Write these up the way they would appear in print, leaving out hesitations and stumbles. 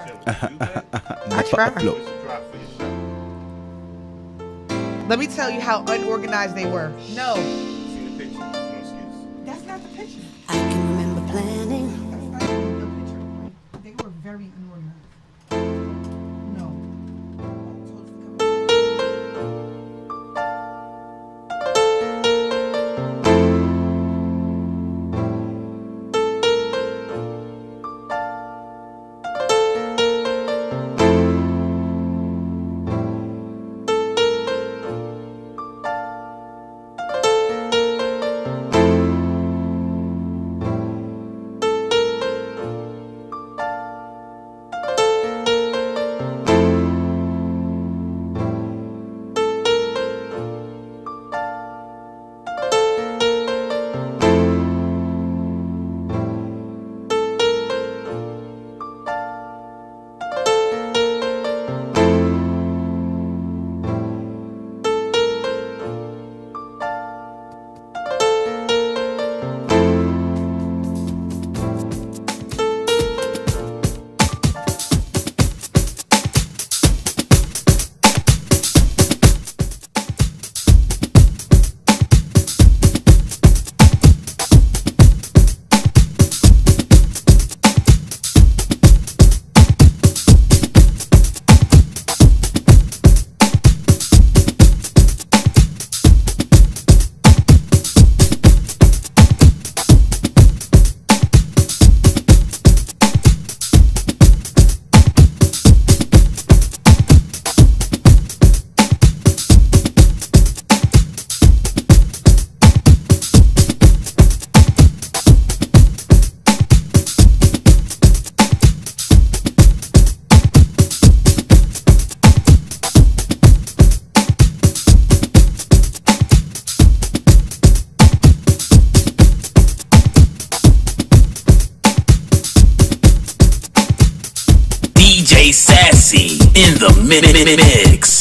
I try. Let me tell you how unorganized they were. No. See the picture. No excuse. That's not the picture. I can remember planning. That's not even the picture. Like, they were very unorganized. No. DJ Sassy in the mix.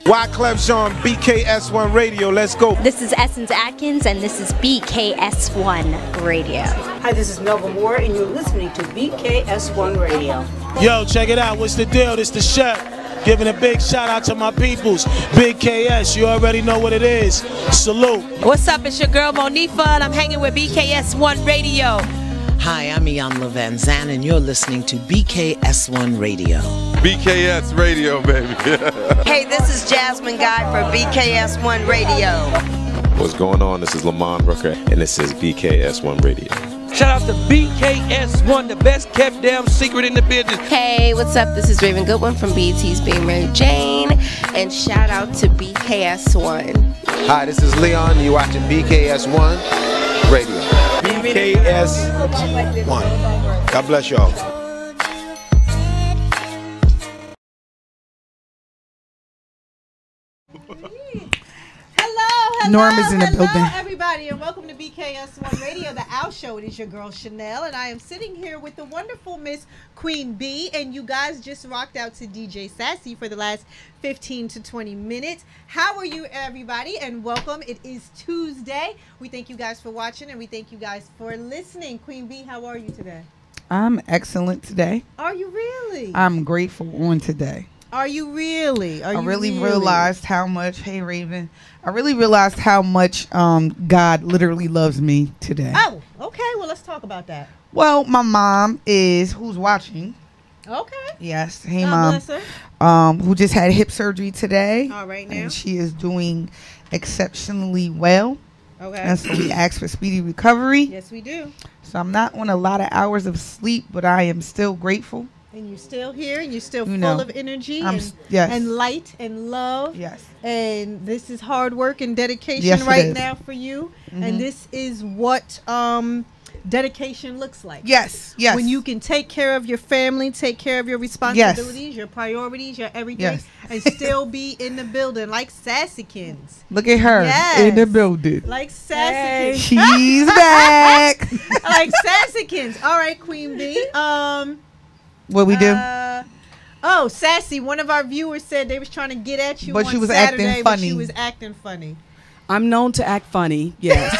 Wyclef's on BKS1 Radio. Let's go. This is Essence Atkins, and this is BKS1 Radio. Hi, this is Melba Moore, and you're listening to BKS1 Radio. Yo, check it out. What's the deal? This the chef. Giving a big shout out to my peoples. Big KS, you already know what it is. Salute. What's up? It's your girl Monifa, and I'm hanging with BKS1 Radio. Hi, I'm Iyanla Van Zandt, and you're listening to BKS1 Radio. BKS Radio, baby. Hey, this is Jasmine Guy for BKS1 Radio. What's going on? This is Lamont Rooker, and this is BKS1 Radio. Shout out to BKS1, the best kept damn secret in the business. Hey, what's up? This is Raven Goodwin from BET's Being Mary Jane, and shout out to BKS1. Hi, this is Leon. You're watching BKS1 Radio. BKS1. God bless y'all. Norm is in the building. Hello, everybody, and welcome to BKS1 Radio, the Owl Show. It is your girl, Chanel, and I am sitting here with the wonderful Miss Queen B, and you guys just rocked out to DJ Sassy for the last 15 to 20 minutes. How are you, everybody, and welcome. It is Tuesday. We thank you guys for watching, and we thank you guys for listening. Queen B, how are you today? I'm excellent today. Are you really? I'm grateful on today. Are you really? I really realized how much, hey Raven, I really realized how much God literally loves me today. Oh, okay. Well, let's talk about that. Well, my mom is, who's watching. Okay. Yes. Hey, God Mom. bless her. Who just had hip surgery today. All right now. And she is doing exceptionally well. Okay. And so we ask for speedy recovery. Yes, we do. So I'm not on a lot of hours of sleep, but I am still grateful. And you're still here, and you're still You full know, of energy yes. and light and love. Yes. And this is hard work and dedication Yes, it right is. now for you. Mhm. And this is what dedication looks like. Yes, yes. When you can take care of your family, take care of your responsibilities, your priorities, your everything, Yes. and still be in the building like Sassykins. Look at her in the building. Like Sassykins. She's back. Like Sassykins. All right, Queen B. What we do? Oh, Sassy, one of our viewers said they was trying to get at you But on she was Saturday, acting but funny. she was acting funny. I'm known to act funny, yes.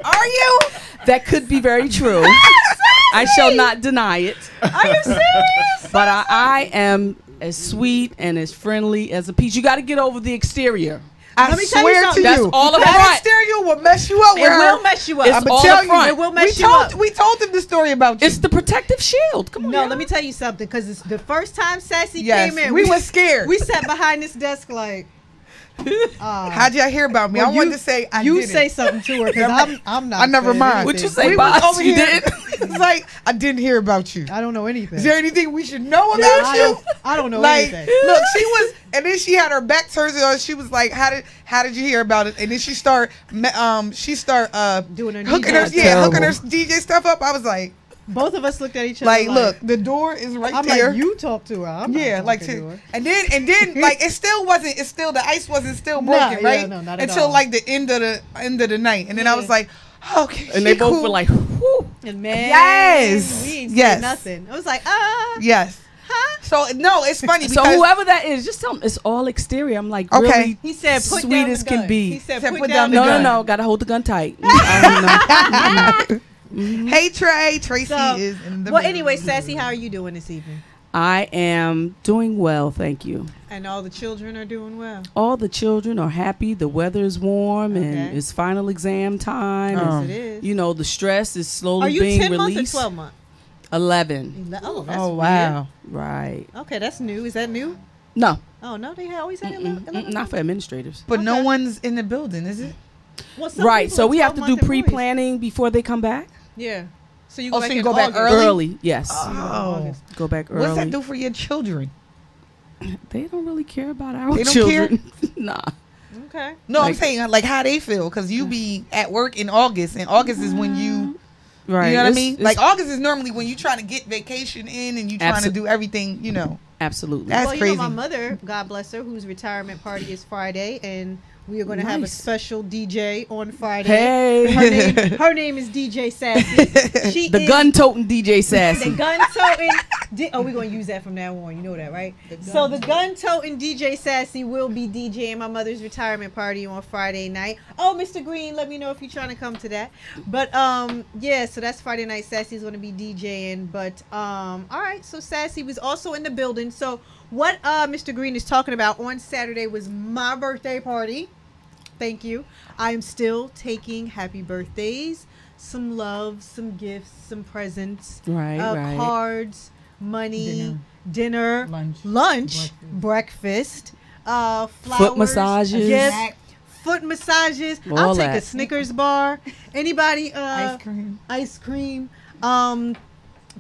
Are you? That could be very true. I shall not deny it. Are you serious? But I am as sweet and as friendly as a peach. You got to get over the exterior. I swear to That's you. all up that front. exterior will mess you up. It will mess you up. It's I'm all tell up front. you, It will mess you up. We told them the story about you. It's the protective shield. Come on. No, y'all. let me tell you something, because it's the first time Sassy Yes, came in. we was scared. We sat behind this desk like, How'd y'all hear about me? well, I wanted to say I you did say it. something to her, because I'm not. I never saying mind. anything. What'd you say, We boss? was over You here. did? It's like I didn't hear about you. I don't know anything. Is there anything we should know about you? I don't know Like, anything. look, she was, and then she had her back turned on. She was like, "How did you hear about it?" And then she start Doing her hooking DJ. her, hooking her DJ stuff up. I was like, both of us looked at each other like, look, the door is right I'm there. like, you talk to her. I'm Yeah, not like, talking to her. and then like the ice wasn't still broken, No, right? yeah, no, not at Until all. like the end of the night, and then I was like, Okay. And they both were like, whoo. And man, Yes. we ain't Yes. say nothing. I was like, Yes. So no, it's funny So because whoever that is, just tell them it's all exterior. I'm like, Okay. really he said, put sweet down as the can gun. be. He said, Said, put down the No, gun. no, gotta hold the gun tight. Hey Trey, Tracy So, is in the well, building. anyway, Sassy, how are you doing this evening? I am doing well, thank you. And all the children are doing well. All the children are happy. The weather is warm and Okay. it's final exam time. Yes, and, it is. You know, the stress is Are slowly you being 10 released. months or 12 months? 11. Oh, that's Oh wow. Right. weird. Okay, that's new. Is that new? No, Oh, no, they always had 11 not for administrators. But no Okay. one's in the building, is it? Well, some Right. people So are we have to do 12-month employees. pre-planning before they come back. Yeah. So you Oh, go so back you in go back August. early? Yes. Oh. Go back early. What's that do for your children? They don't really care about our They don't children. Nah. Okay. No, I'm Like- saying like how they feel because you be at work in August, and August is when you, Right. you know what I It's- mean? it's- Like August is normally when you trying to get vacation in and you trying to do everything, you know. Absolutely. That's well, you crazy. know, my mother, God bless her, whose retirement party is Friday, and we are going to have a Nice. special DJ on Friday. Hey. Her name is DJ Sassy. She The is gun-toting DJ Sassy. the gun-toting. We're going to use that from now on. You know that, right? So the gun-toting DJ Sassy will be DJing my mother's retirement party on Friday night. Oh, Mr. Green, let me know if you're trying to come to that. But yeah, so that's Friday night. Sassy's going to be DJing. But all right, so Sassy was also in the building. So what Mr. Green is talking about on Saturday was my birthday party. Thank you. I am still taking happy birthdays, some love, some gifts, some presents, Right, right. cards, money, dinner, lunch, breakfast, flowers, Foot massages. gifts, foot massages. All I'll take a that. Snickers bar. Anybody? Ice cream.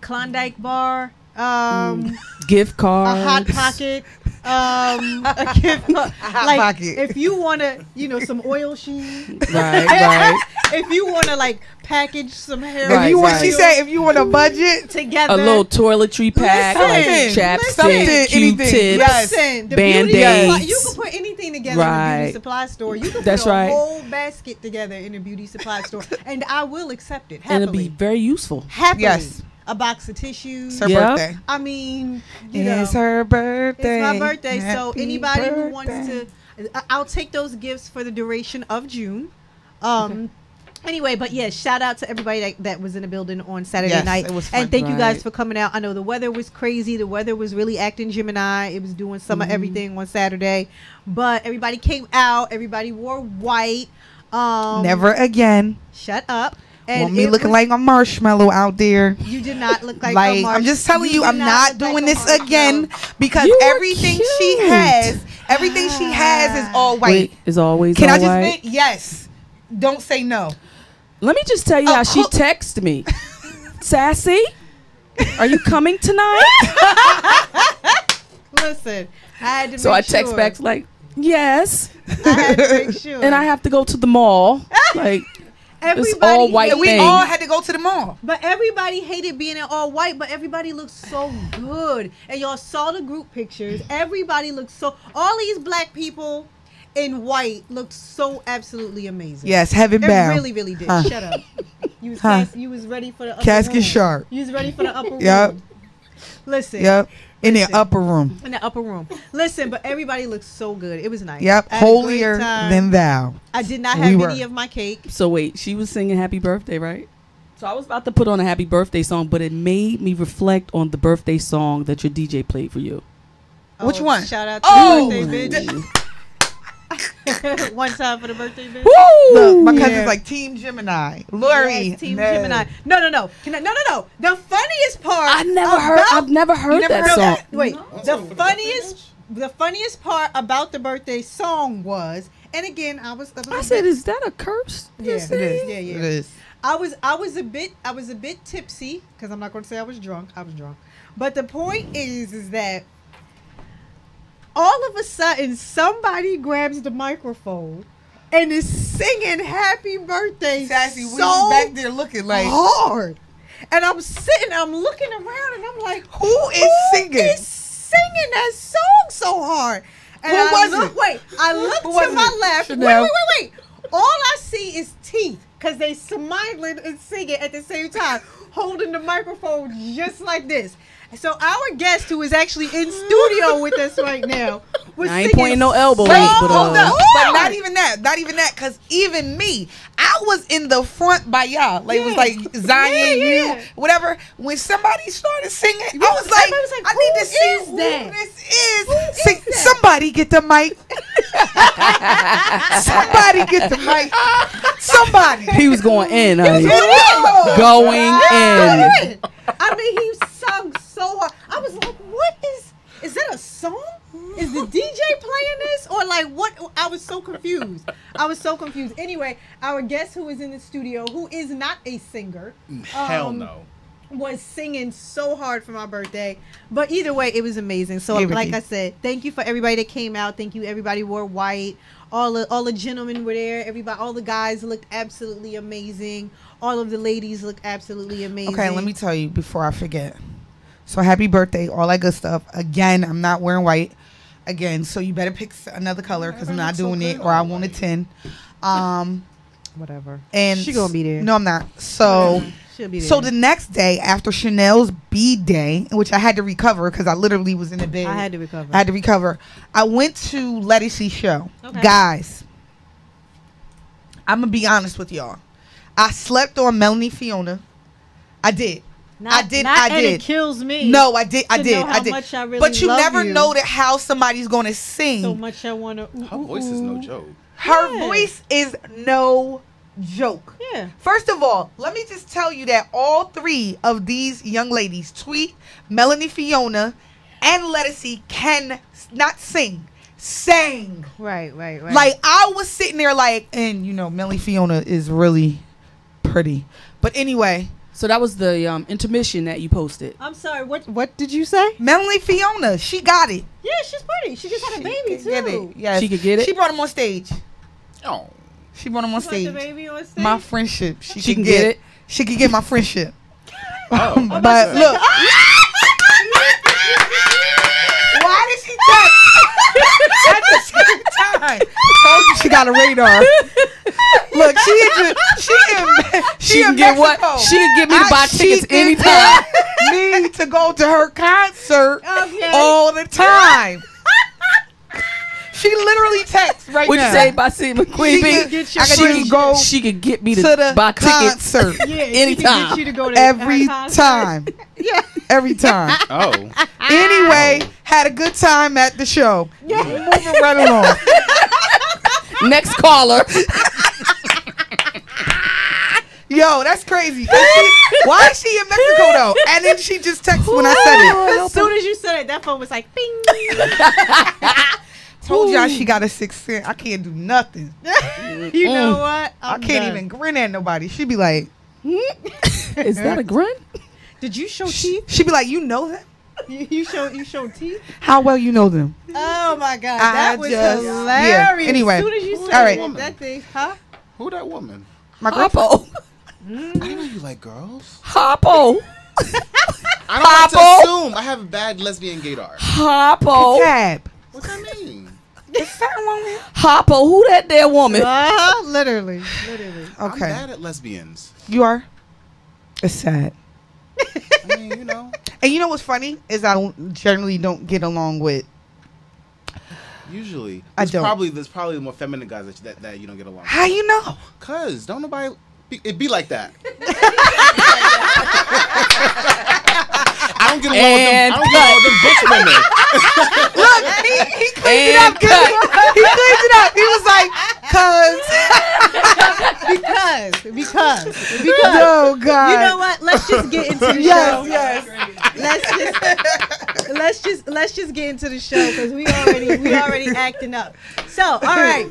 Klondike bar. Gift A cards. hot pocket. A gift like pocket. if you want to, some oil sheen. Right. If you want to like package some hair. Right, If you want, right. she said, if you want a budget, together. A little toiletry pack, like Listen, chapstick, anything. Q-tips, Yes. Listen, the Band-Aids. beauty supply, you can put anything together in a Right. beauty supply store. You can That's put a right. whole basket together in a beauty supply store, and I will accept it and happily. it'll be very useful. Happily. Yes. A box of tissues. it's her Yep. birthday. I mean, you know, It's her birthday. it's my birthday. So Happy anybody who wants birthday. to, I'll take those gifts for the duration of June. Anyway, but yeah, shout out to everybody that was in the building on Saturday Yes, night. it was fun. And thank you guys Right. for coming out. I know the weather was crazy. The weather was really acting Gemini. It was doing some of everything on Saturday. But everybody came out. Everybody wore white. Never again. Shut up. And Want me it looking was- like a marshmallow out there. You did not look like Like a I'm just telling you, did I'm not look like doing a this marshmallow. again because You were everything she cute. has, everything she has is all white. Wait, is always Can all I just white. admit? Yes. Don't say no. Let me just tell you Oh, how she cool. texted me. Sassy, are you coming tonight? Listen, I had to So make I text sure. back like, yes, I had to make sure. and I have to go to the mall. Like Everybody it's all white And we thing. all had to go to the mall. But everybody hated being in all white, but everybody looked so good. And y'all saw the group pictures. Everybody looked so, all these black people in white looked so absolutely amazing. Yes, heaven It bound. really, really did. Huh. Shut up. You was, Huh. you was ready for the upper Casket room. sharp. You was ready for the upper room. Yep. Listen. Yep. In the Listen. upper room. In the upper room. Listen, but everybody looked so good. It was nice. Yep. I had a great Holier time. than thou. I did not We have were. any of my cake. So wait, she was singing happy birthday, right? So I was about to put on a happy birthday song, but it made me reflect on the birthday song that your DJ played for you. Which Oh, one? Shout out to Oh! the birthday bitch. One time for the birthday bitch. Look, my Yeah. cousin's like Team Gemini. Lori. Yes, Team no. Gemini. No. No. The funniest part. I've never heard never that heard song. that? Wait. The funniest part about the birthday song was, and again, I said, is that a curse? Yeah, It is. Yeah. It is. I was a bit tipsy because I'm not going to say I was drunk. I was drunk. But the point is that all of a sudden somebody grabs the microphone and is singing happy birthday Sassy, we so was back there looking like hard. And I'm looking around and I'm like, who is singing? is singing that song so hard? And Who was it? I look Who to was my it? left. Chanel? Wait. All I see is teeth because they smiling and singing at the same time, holding the microphone just like this. So our guest, who is actually in studio with us right now, was I ain't singing pointing no elbows, Wait, but hold up. But not even that, because even me, I was in the front by y'all. Like, it was like Zion, you, whatever. When somebody started singing, I was like, I need to see who this is. Somebody get the mic. Somebody get the mic. Somebody. He was going in, honey. Going in. I mean, he sung so hard. I was like, what is that a song? Is the DJ playing this? Or like what? I was so confused. Anyway, our guest who is in the studio, who is not a singer. Hell no. Was singing so hard for my birthday. But either way, it was amazing. So like I said, thank you for everybody that came out. Thank you everybody who wore white. All the gentlemen were there. Everybody, all the guys looked absolutely amazing. All of the ladies looked absolutely amazing. Okay, let me tell you before I forget. So happy birthday, all that good stuff. Again, I'm not wearing white. Again, so you better pick another color because I'm not doing it, or I want a 10. Whatever. And she gonna be there. No, I'm not. So she'll be there. So the next day after Chanel's B day, which I had to recover because I literally was in the bed. I had to recover. I went to Letty's show. Okay. Guys, I'm gonna be honest with y'all. I slept on Melanie Fiona. I did. I did. And it kills me. No, I did. Much I really but you love never know that how somebody's gonna sing. So much I wanna. Her voice is no joke. Her voice is no joke. Yeah. First of all, let me just tell you that all three of these young ladies, Tweet, Melanie Fiona, and Lettucey, can not sing. Sang. Right. Like I was sitting there like, and you know, Melanie Fiona is really pretty. But anyway. So that was the intermission that you posted. I'm sorry. What did you say? Melanie Fiona, she got it. Yeah, she's pretty. She just had a baby too. Get it. Yes. She could get it. She brought him on stage. Oh. She brought him on stage. The baby on stage. My friendship. She can get it. She could get my friendship. Oh. But look. Why did she text at the same time? Told you she got a radar. Look, she can get what? She can get me to buy tickets anytime. Me to go to her concert all the time. She literally texts right What'd now. you say about seeing McQueen? She could get me to buy tickets anytime. Get you to go to every time. Yeah. Every time. Oh. Anyway, had a good time at the show. Yeah. Moving right along. Next caller. Yo, that's crazy. Why is she in Mexico though? And then she just texted when I said it. As soon as you said it, that phone was like, bing. Told y'all she got a 6th sense. I can't do nothing. You know what? I can't even grin at nobody. She be like, is that a grin? Did you show teeth? She be like, you know them? You show teeth? How well you know them? Oh my God, that was hilarious. Yeah. Anyway, as soon as you said all right. that thing, huh? Who that woman? My Hoppo. I didn't know you like girls. Hoppo. I don't like to assume. I have a bad lesbian gaydar. Hoppo. Cab. What's that mean? Is that woman? Hoppo, who that there woman? Literally. Okay. I'm bad at lesbians. You are? It's sad. I mean, you know. And you know what's funny is I generally don't get along with. Usually, I don't. There's probably more feminine guys that you don't get along with. How you know? Cause don't nobody. It be like that. I don't get along with them bitch women. Look, he cleaned it up. He cleaned it up. He was like, because. Oh God. You know what? Let's just get into the show. Yes. Let's just get into the show because we already acting up. So, all right,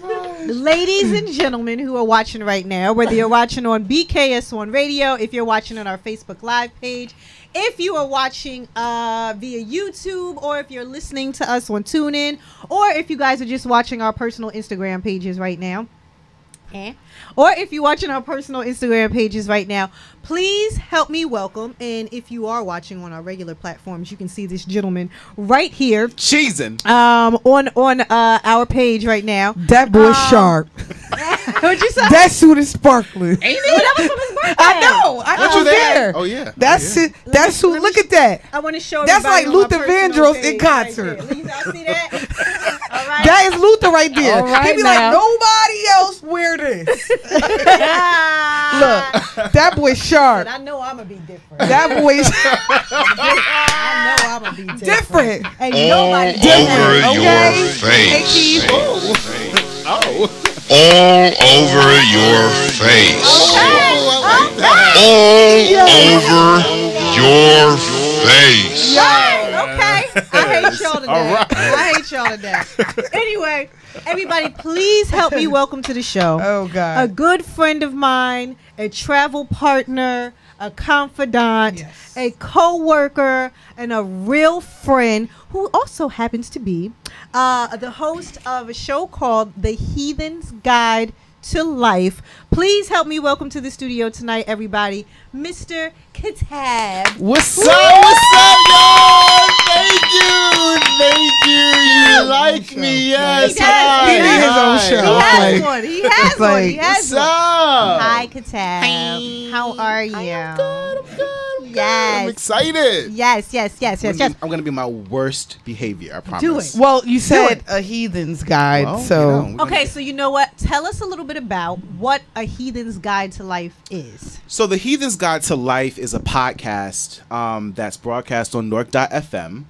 ladies and gentlemen who are watching right now, whether you're watching on BKS1 Radio, if you're watching on our Facebook Live page, if you are watching via YouTube, or if you're listening to us on TuneIn, or if you guys are just watching our personal Instagram pages right now, or if you're watching our personal Instagram pages right now, please help me welcome. And if you are watching on our regular platforms, you can see this gentleman right here, cheesing on our page right now. That boy sharp. What'd you say? That suit is sparkling. Ain't it? That was from his birthday. I know. I was there. Oh yeah. That's it. That suit. Look at that. I want to show. That's like everybody on my Luther personal Vandross in page concert. Right there. Y'all see that? All right. That is Luther right there. All right He be now. like, nobody else wear this. Look, that boy sharp. I know I'm gonna be different. That boy I know I'm gonna be different. Ain't nobody over different. your Hey, face. Keith. All over your face. All over your face. Okay. I hate y'all today. I hate y'all today. Anyway, everybody, please help me welcome to the show. Oh, God. A good friend of mine, a travel partner, a confidant, a co-worker, and a real friend who also happens to be the host of a show called The Heathen's Guide to Life. Please help me welcome to the studio tonight, everybody, Mr. Kitab. What's up? What's up, y'all? Thank you. You like me? Yes. He need his own show. He has one. What's up? Hi, Kitab. How are you? I'm good. Yes. I'm excited. Yes. I'm gonna be my worst behavior. I promise. Do it. Well, you said a heathen's guide, Well, so. you know, Okay, so you know what? Tell us a little bit about what A Heathen's Guide to Life is. So the Heathen's Guide to Life is a podcast that's broadcast on Nork.fm,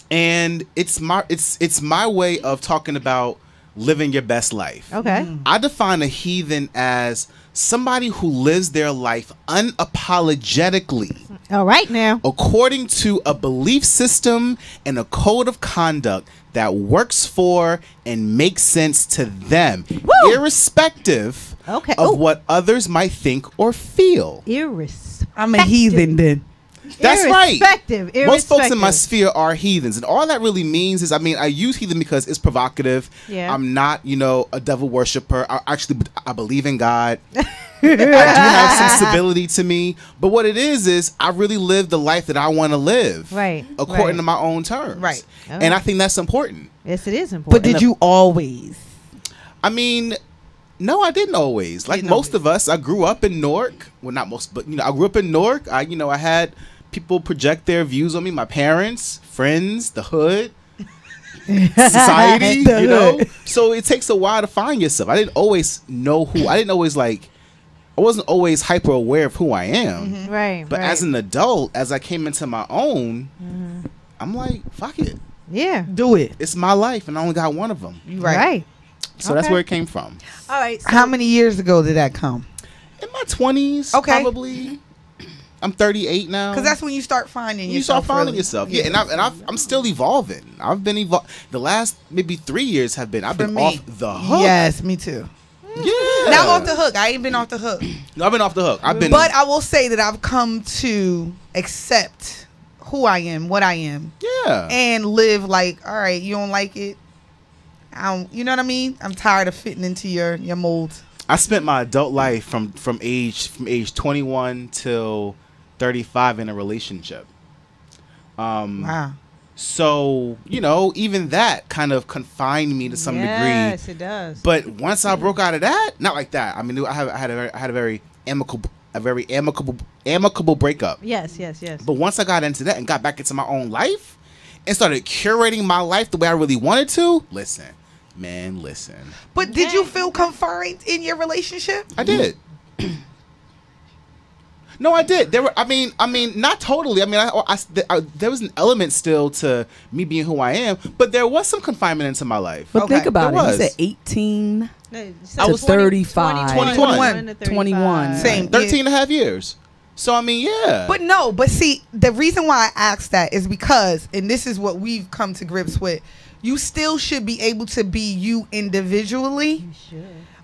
and it's my way of talking about living your best life. Okay. I define a heathen as somebody who lives their life unapologetically, All right, now. according to a belief system and a code of conduct that works for and makes sense to them, irrespective of what others might think or feel. Irrespective. I'm a heathen then. That's right. Most folks in my Irrespective. sphere are heathens, and all that really means is, I use heathen because it's provocative. Yeah. I'm not, a devil worshiper. I believe in God. I do have some stability to me, but what it is I really live the life that I want to live, Right. according to my own terms, Right. And I think that's important. Yes, it is But important. did you always? No, I didn't always. Like most of us, I grew up in Newark. Well, not most, but I grew up in Newark. I had people project their views on me, my parents, friends, the hood, society, So it takes a while to find yourself. I didn't always know who. I wasn't always hyper aware of who I am. Right. But as an adult, as I came into my own, I'm like, fuck it. Yeah. Do it. It's my life, and I only got one of them. Right. So that's where it came from. All right. So How many years ago did that come? In my 20s, Okay. probably. I'm 38 now. Because that's when you start finding yourself. You start finding really. yourself, yeah. And I'm still evolving. I've been the last maybe 3 years I've been off the hook. Yes, me too. Yeah. Now off the hook. I ain't been off the hook. No, I've been off the hook. But I will say that I've come to accept who I am, what I am. Yeah. And live like, all right, you don't like it. You know what I mean? I'm tired of fitting into your mold. I spent my adult life from age 21 till 35 in a relationship. Wow. So, even that kind of confined me to some degree. Yes, it does. But once I broke out of that, not like that. I had a very amicable breakup. Yes. But once I got into that and got back into my own life and started curating my life the way I really wanted to, listen. But did you feel confined in your relationship? I did. No, I did. There were. Not totally. There was an element still to me being who I am, but there was some confinement into my life. But think about it. You said 18 to 35. 21. Same. 13 and a half years. So, yeah. But see, the reason why I asked that is because, and this is what we've come to grips with, you still should be able to be you individually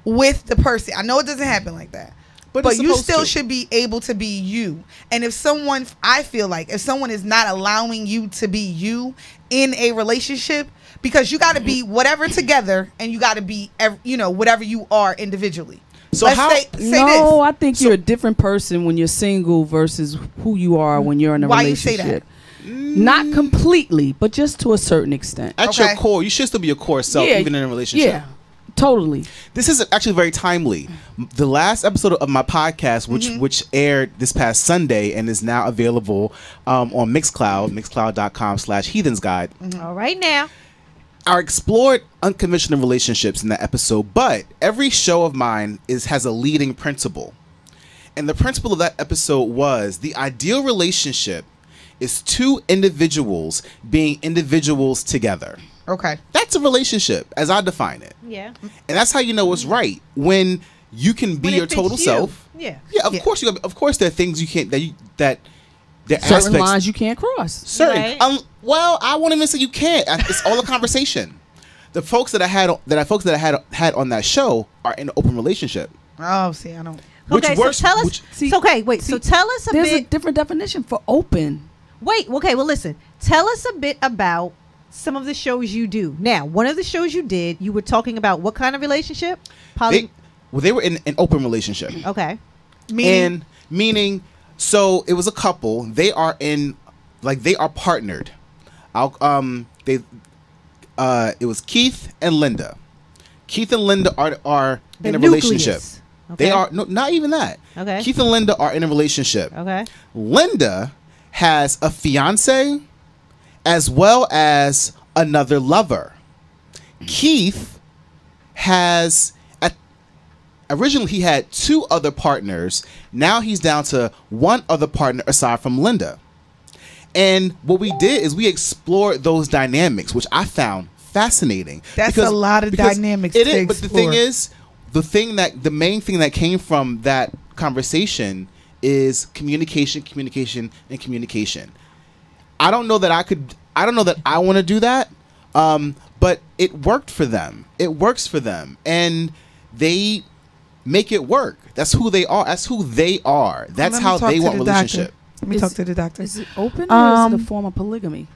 with the person. I know it doesn't happen like that. But you still should be able to be you. And I feel like if someone is not allowing you to be you in a relationship, because you got to be whatever together and you got to be, whatever you are individually. So say this. I think you're a different person when you're single versus who you are when you're in a relationship. Why you say that? Not completely, but just to a certain extent. At your core, you should still be your core self, even in a relationship. Yeah. Totally. This is actually very timely. The last episode of my podcast, which aired this past Sunday and is now available on Mixcloud, mixcloud.com/Heathens Guide. All right now. I explored unconventional relationships in that episode, but every show of mine has a leading principle. And the principle of that episode was the ideal relationship is two individuals being individuals together. Okay. That's a relationship, as I define it. Yeah. And that's how you know it's right. When you can be your total self. Yeah. Yeah, of course of course there are things you can't that there are certain aspects, lines you can't cross. certain Right. well, I won't even say you can't. It's all a conversation. The folks that I had on that show are in an open relationship. Oh, see, I don't. Okay, so tell us. So tell us a There's bit. a different definition for open. Wait. Okay. Well, listen. Tell us a bit about some of the shows you do. Now, one of the shows you did, you were talking about what kind of relationship? They were in an open relationship. Okay. Meaning, so it was a couple. They are partnered. It was Keith and Linda. Keith and Linda are in a relationship. Okay. They are not even that. Okay. Keith and Linda are in a relationship. Okay. Linda has a fiance as well as another lover. Keith has originally he had two other partners. Now he's down to one other partner aside from Linda. And what we did is we explored those dynamics, which I found fascinating. That's a lot of dynamics it to is, but the thing explore. is, the main thing that came from that conversation is communication. I don't know that I want to do that, but it worked for them. It works for them, and they make it work. That's who they are. That's how they want relationship. Let me talk to the doctor. Is it open or is it a form of polygamy?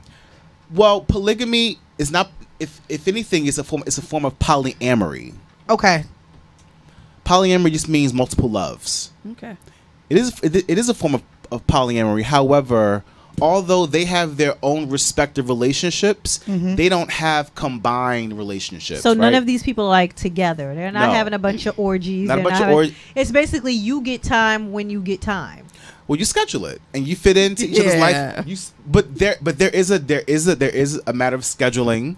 Well, polygamy is not. If anything, it's a form of polyamory. Okay. Polyamory just means multiple loves. Okay. It is a form of polyamory. However, although they have their own respective relationships, they don't have combined relationships. So none of these people are like together. They're not having a bunch of orgies. It's basically you get time when you get time. Well, you schedule it and you fit into each other's life. But there is a matter of scheduling.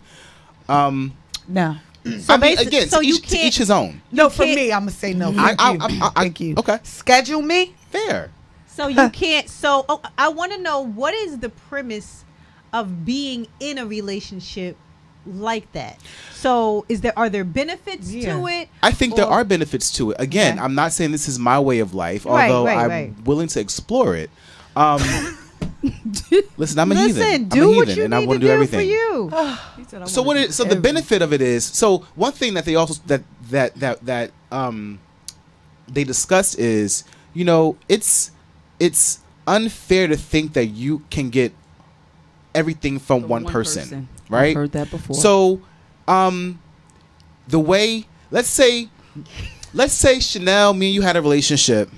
No. So I mean, again, to each his own. No, for me, I'm gonna say no. Thank you. Okay. Schedule me. Fair. So you can't. So I want to know, what is the premise of being in a relationship like that? So are there benefits to it? I think there are benefits to it. Again, I'm not saying this is my way of life, although I'm willing to explore it. Listen, I'm a heathen. Do I'm a what heathen, you and I need want to to do do everything. for you. So the benefit of it is, so one thing that they also they discussed is, it's unfair to think that you can get everything from one person, right? I've heard that before. So, the way, let's say Chanel, me and you had a relationship.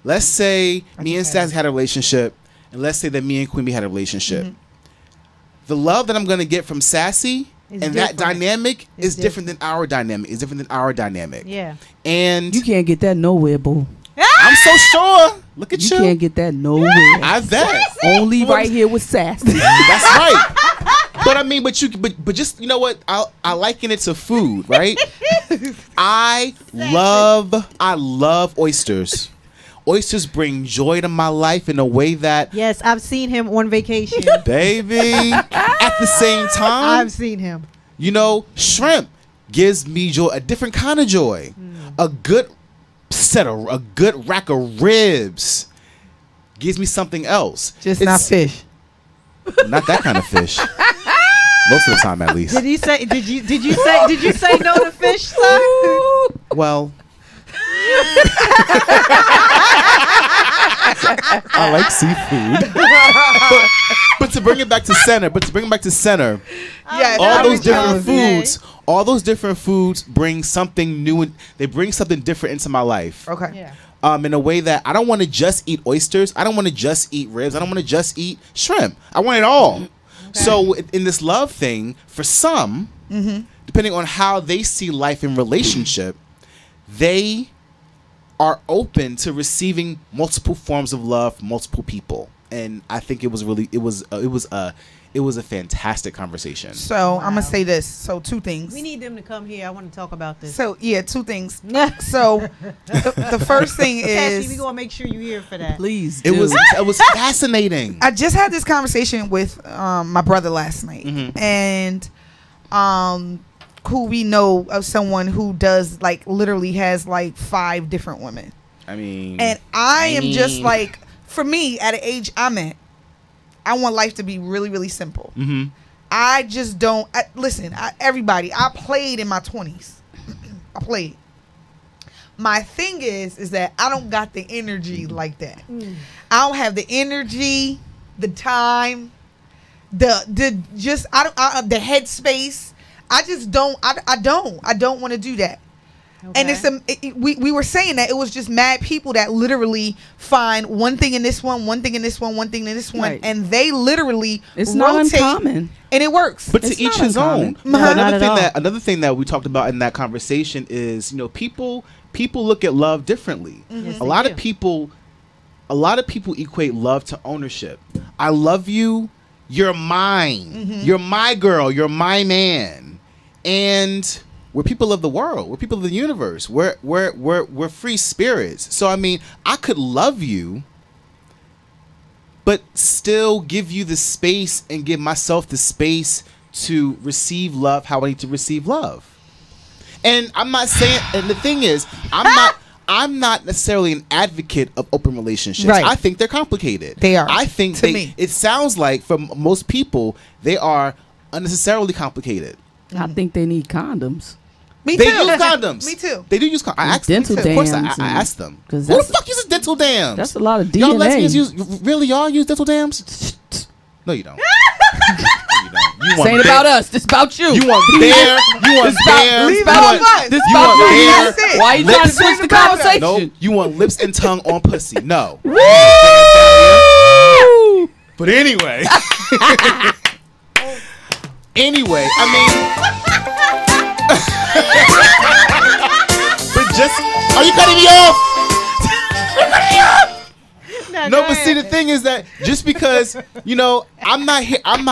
Let's say me and Stas had a relationship, and let's say that me and Queen Bee had a relationship. The love that I'm gonna get from Sassy that dynamic is different than our dynamic. It's different than our dynamic. Yeah. And you can't get that nowhere, boo. I'm so sure. Look at you. You can't get that nowhere. I bet. Only right here with Sassy. That's right. But I mean, but just, you know what? I liken it to food, right? I love oysters. Oysters bring joy to my life in a way that... Yes, I've seen him on vacation. Baby. At the same time... I've seen him. Shrimp gives me joy, a different kind of joy. A good rack of ribs gives me something else. Just not fish. Not that kind of fish. Most of the time, at least. Did you say no to fish, sir? Well... I like seafood. but to bring it back to center, yes, all those different foods bring something new, and they bring something different into my life. Okay. Yeah. In a way that I don't want to just eat oysters. I don't want to just eat ribs. I don't want to just eat shrimp. I want it all. Okay. So in this love thing, for some, depending on how they see life in relationship, they are open to receiving multiple forms of love from multiple people. And I think it was a fantastic conversation. So I'm gonna say this. So 2 things. We need them to come here. I want to talk about this. So 2 things. So the first thing is, Cassie, we gonna make sure you here for that. Please do. It was fascinating. I just had this conversation with my brother last night, and who we know of someone who does like literally has like 5 different women. I mean, and I am just like, for me, at the age I'm at, I want life to be really, really simple. I just don't listen. Everybody, I played in my 20s. I played. My thing is that I don't got the energy like that. I don't have the energy, the time, the headspace. I just don't. I don't want to do that. Okay. And we were saying that it was just mad people that literally find one thing in this one, one thing in this one, one thing in this one, right. And they literally it's not uncommon, and it works. But to each his own. Another thing that we talked about in that conversation is, you know, people look at love differently. Yes, a lot of people equate love to ownership. I love you. You're mine. You're my girl. You're my man. And we're people of the world. We're people of the universe. We're free spirits. So I mean, I could love you, but still give you the space and give myself the space to receive love how I need to receive love. And I'm not saying. And the thing is, I'm not necessarily an advocate of open relationships. Right. I think they're complicated. They are. I think it sounds like for most people they are unnecessarily complicated. I think they need condoms. Me they too. use condoms. Me too. They do use condoms. I asked dental them. Of course, I asked them. Who the fuck uses dental dams? That's a lot of DNA. Y'all lesbians y'all use dental dams? No, you don't. This ain't about us. This about you. You want bear. You want bear. Leave it on us. This about you. That's it. Why are you trying to switch the conversation? No, you want lips and tongue on pussy. No. Woo! But anyway. Anyway, I mean, but just are you cutting me off? No, but see, the thing is that just because, you know, I'm not here. I'm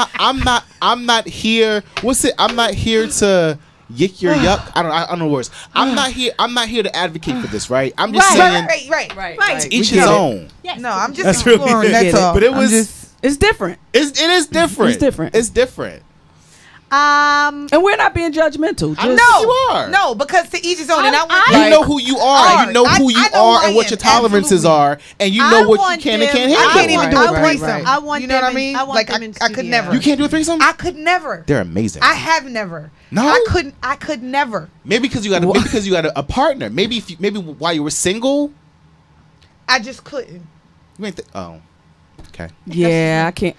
not here. What's it? I'm not here to yick your yuck. I don't know words. I'm not here to advocate for this, right? I'm just saying. Right. To each his own. Yes. No, I'm just exploring. That's all. But it was. It's different. It is different. It's different. It's different. And we're not being judgmental. I know you are. No, because to each his own. And you know who you are. You know who you are and what your tolerances are, and you know what you can and can't handle. I can't even do a threesome. I want. You know what I mean? Like I could never. You can't do a threesome? I could never. They're amazing. I have never. No, I could never. Maybe because you got a partner. Maybe while you were single, I just couldn't. You ain't. Oh. Okay. Yeah, I can't.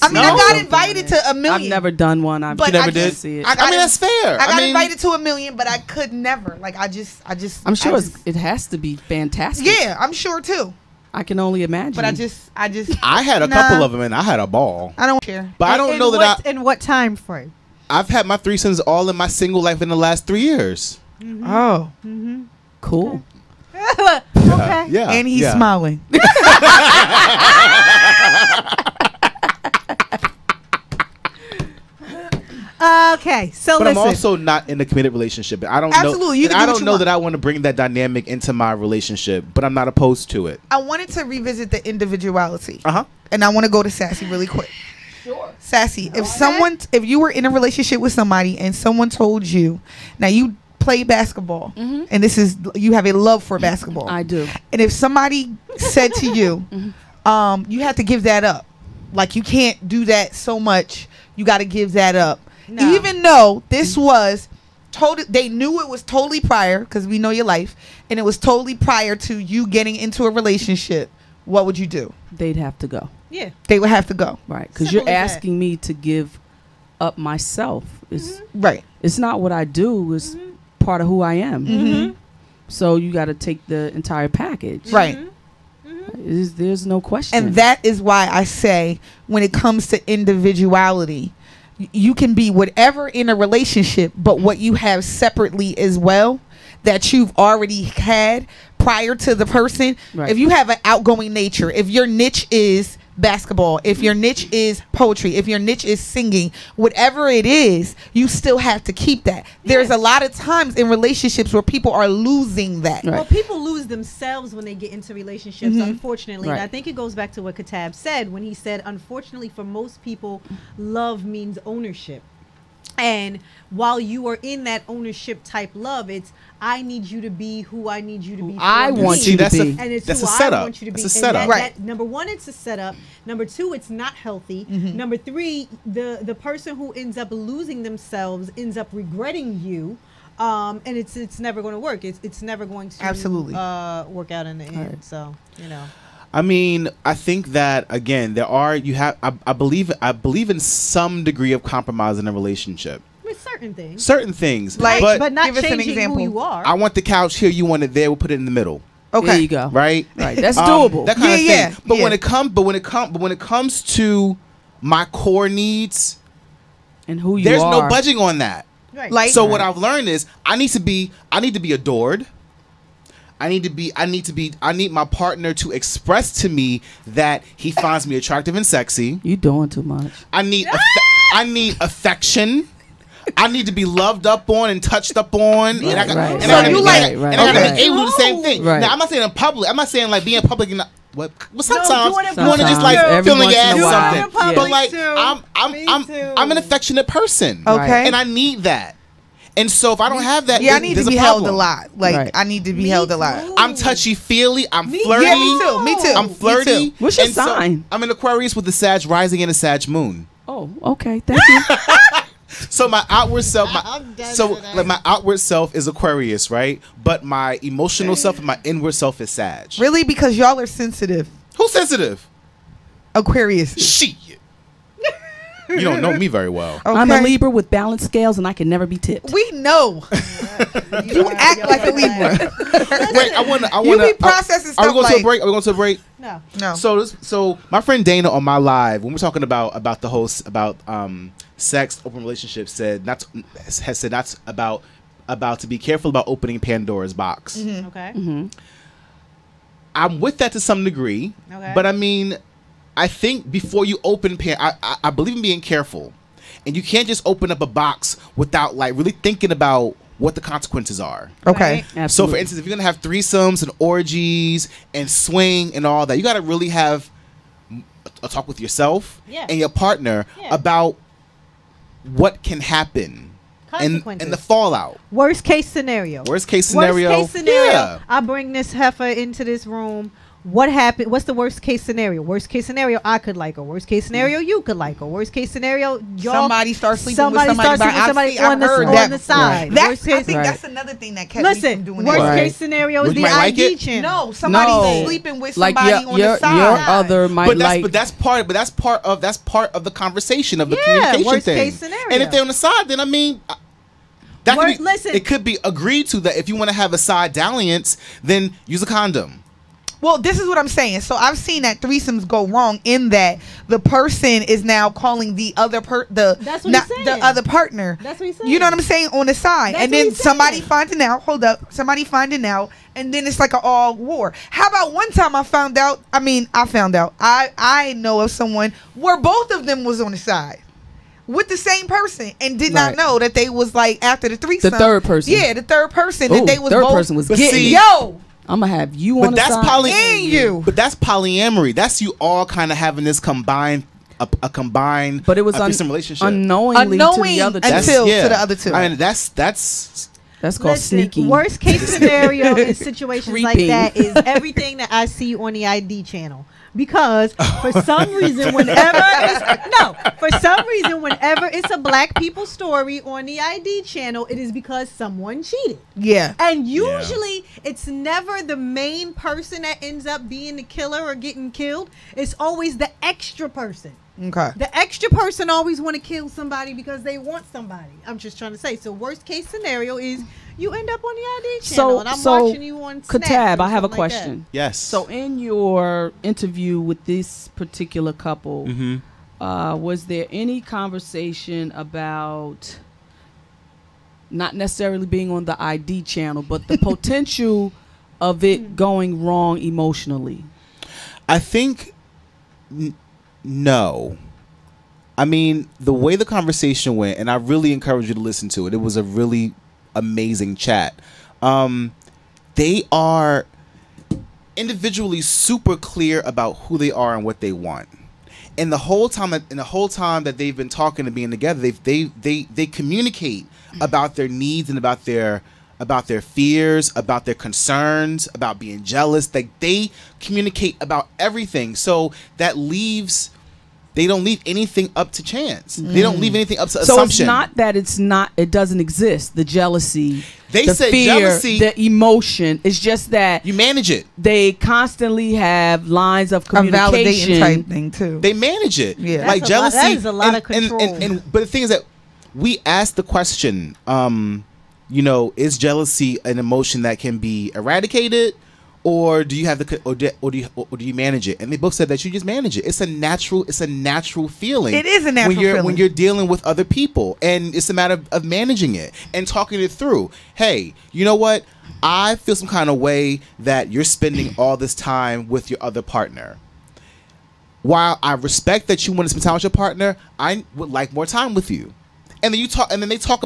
I mean, I got invited to a million. I've never done one. You never did. See it. I mean, that's fair. I got invited to a million, but I could never. Like, I just. I'm sure it has to be fantastic. Yeah, I'm sure too. I can only imagine. But I just. I had a couple of them and I had a ball. I don't care. But I don't know that in what time frame? I've had my threesomes all in my single life in the last 3 years. Oh. Cool. Okay. Yeah. And he's smiling. Okay, so but listen. I'm also not in a committed relationship. I don't Absolutely, know. I don't know that I want to bring that dynamic into my relationship, but I'm not opposed to it. I wanted to revisit the individuality. Uh-huh. And I want to go to Sassy really quick. Sure. Sassy, if you were in a relationship with somebody and someone told you, now you play basketball, and you have a love for basketball. I do. And if somebody said to you, you have to give that up. Like, you can't do that so much. You got to give that up. No. Even though this was they knew it was totally prior, because we know your life, and it was totally prior to you getting into a relationship, what would you do? They'd have to go. Yeah. They would have to go. Right. Because you're asking me to give up myself. Right. It's not what I do. It's part of who I am. So you got to take the entire package. Right. There's no question. And that is why I say, when it comes to individuality, you can be whatever in a relationship, but what you have separately as well that you've already had prior to the person. Right. If you have an outgoing nature, if your niche is basketball, if your niche is poetry, if your niche is singing, whatever it is, you still have to keep that. There's a lot of times in relationships where people are losing that. Right. Well, people lose themselves when they get into relationships, unfortunately. Right. And I think it goes back to what Katab said when he said, unfortunately, for most people, love means ownership. And while you are in that ownership type love, it's I need you to be who I need you to be. I want you to be. And it's that's who a setup. I want you to be. That's a setup. Right. Number one, it's a setup. Number two, it's not healthy. Number three, the person who ends up losing themselves ends up regretting you. And it's never going to work. It's never going to absolutely work out in the end. Right. So, you know. I mean, I think that again, I believe in some degree of compromise in a relationship. With certain things, but not changing who you are. I want the couch here, you want it there. We'll put it in the middle. Okay, there you go. Right, that's doable. That kind of thing. But when it comes to my core needs and who you there's are, no budging on that. Right. Like, so what I've learned is I need to be adored. I need my partner to express to me that he finds me attractive and sexy. You doing too much. I need affection. I need to be loved up on and touched up on. And I gotta be able to do the same thing. Right. Now I'm not saying in public. I'm not saying like being in public and sometimes you want to just like feeling your ass or something. But like I'm an affectionate person. Okay. And I need that. And so if I don't have that, I need to be held a lot. Like I need to be held a lot. I'm touchy feely. I'm flirty. Yeah, me too. I'm flirty. What's your sign? So I'm an Aquarius with the Sag rising and a Sag moon. Oh, okay. Thank you. So my outward self, my outward self is Aquarius, right? But my emotional self and my inward self is Sag. Really? Because y'all are sensitive. Who's sensitive? Aquarius. Shit. You don't know me very well. Okay. I'm a Libra with balanced scales, and I can never be tipped. We know. You act like a Libra. Wait, I want to. You be processing stuff. Are we going to a break? Are we going to a break? No. So my friend Dana on my live, when we're talking about the whole sex, open relationships, has said that's about to be careful about opening Pandora's box. Mm-hmm. Okay. Mm-hmm. I'm with that to some degree, but I mean, I think before you open I believe in being careful, and you can't just open up a box without like really thinking about what the consequences are. Okay. Right. So for instance, if you're gonna have threesomes and orgies and swing and all that, you got to really have a talk with yourself and your partner about what can happen and the fallout. Worst case scenario. Yeah. I bring this heifer into this room. What happened? What's the worst case scenario? Worst case scenario, I could like her. Worst case scenario, you could like her. Worst case scenario, somebody starts sleeping with somebody on the side. Right. I think that's another thing that kept me from doing worst that. case scenario is the ID channel. No, somebody's sleeping with somebody on the side. Your other might but that's part of the conversation of the communication worst thing. Case scenario. And if they're on the side, then I mean. It could be agreed to that if you want to have a side dalliance, then use a condom. Well, this is what I'm saying. So I've seen that threesomes go wrong in that the person is now calling the other the other partner. That's what he's saying. You know what I'm saying, on the side, and then somebody finding out. Hold up, somebody finding out, and then it's like an all war. How about one time I found out? I know of someone where both of them was on the side with the same person and did not know that they was like after the threesome. The third person. Yeah, the third person. That they was third both. Person was getting. I'm gonna have you on the side. But that's polyamory. That's you all kind of having this combined, a combined. But it was relationship unknowingly to the other two. To the other two. I mean, that's called sneaky. Worst case scenario in situations like that is everything that I see on the ID channel. Because for some reason, whenever it's a black people story on the ID channel, it is because someone cheated. Yeah. And usually it's never the main person that ends up being the killer or getting killed. It's always the extra person. Okay. The extra person always want to kill somebody because they want somebody. I'm just trying to say. So worst case scenario is you end up on the ID channel, and I'm watching you on Snap. Katab, I have a question. Yes. So in your interview with this particular couple, was there any conversation about not necessarily being on the ID channel, but the potential of it going wrong emotionally? I think no. I mean, the way the conversation went, and I really encourage you to listen to it. It was a really amazing chat. They are individually super clear about who they are and what they want. And the whole time that they've been talking and being together, they communicate about their needs and about their fears, about their concerns, about being jealous. Like, they communicate about everything. So that leaves, they don't leave anything up to chance. They don't leave anything up to assumption. So it's not that it doesn't exist. The jealousy, they the said fear, jealousy, the emotion. It's just that you manage it. They constantly have lines of A communication. validating type thing too. They manage it. Yeah. Like jealousy. That is a lot of control. But the thing is that we asked the question, you know, is jealousy an emotion that can be eradicated, or do you have or do you manage it? And they both said that you just manage it. It's a natural feeling. It is a natural feeling when you're dealing with other people, and it's a matter of managing it and talking it through. Hey, you know what? I feel some kind of way that you're spending all this time with your other partner. While I respect that you want to spend time with your partner, I would like more time with you. And then they talk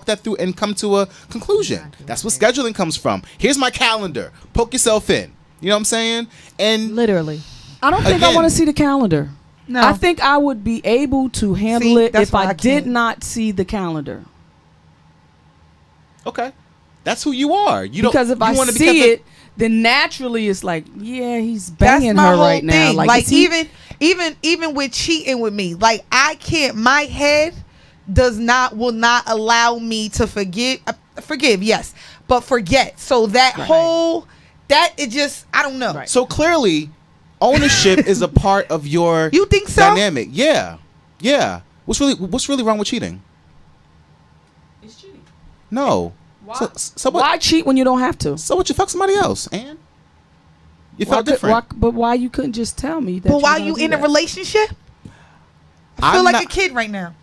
that through and come to a conclusion. Exactly. That's what scheduling comes from. Here's my calendar. Poke yourself in. You know what I'm saying? And literally, I don't think I want to see the calendar. No, I think I would be able to handle it if I did not see the calendar. Okay, that's who you are. Because if I see it, then naturally it's like, yeah, he's banging her right now. Like even with cheating with me, like I can't. My head will not allow me to forgive, yes, but forget. So that it just, I don't know. Right. So clearly, ownership is a part of your you think so? Dynamic. Yeah. What's really wrong with cheating? It's cheating. No. Why? So Why cheat when you don't have to? So what? You fuck somebody else, and you felt different. But why you couldn't just tell me that? But while you in a relationship, I feel like a kid right now.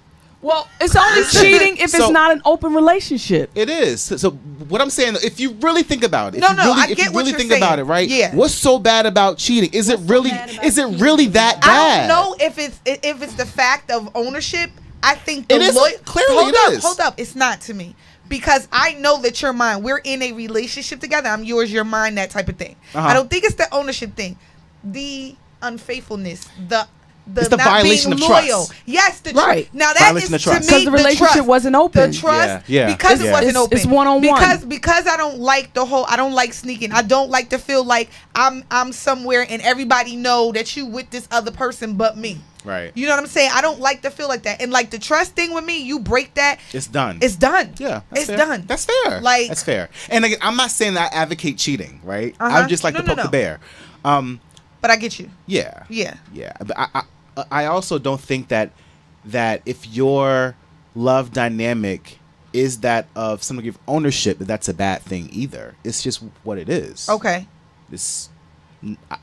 Well, it's only cheating if it's not an open relationship. It is. So what I'm saying, if you really think about it, I get what you're saying. About it, right? Yeah. What's so bad about cheating? Is it really that bad? I don't know if it's the fact of ownership. I think it is. Clearly, Hold up. It's not to me. Because I know that you're mine. We're in a relationship together. I'm yours, you're mine, that type of thing. I don't think it's the ownership thing. The unfaithfulness, it's the not violation being of loyal. trust. Yes, the right. Now that is to me because the relationship wasn't open. The trust, because it wasn't open. It's one-on-one. Because I don't like I don't like sneaking. I don't like to feel like I'm somewhere and everybody know that you with this other person but me. Right. You know what I'm saying? I don't like to feel like that. And like the trust thing with me, you break that, it's done. It's done. Yeah. It's done. That's fair. Like, that's fair. And again, I'm not saying that I advocate cheating, right? I just like to poke the bear. But I get you. Yeah. Yeah. Yeah. But I also don't think that if your love dynamic is that of some degree of ownership, that's a bad thing either. It's just what it is. Okay.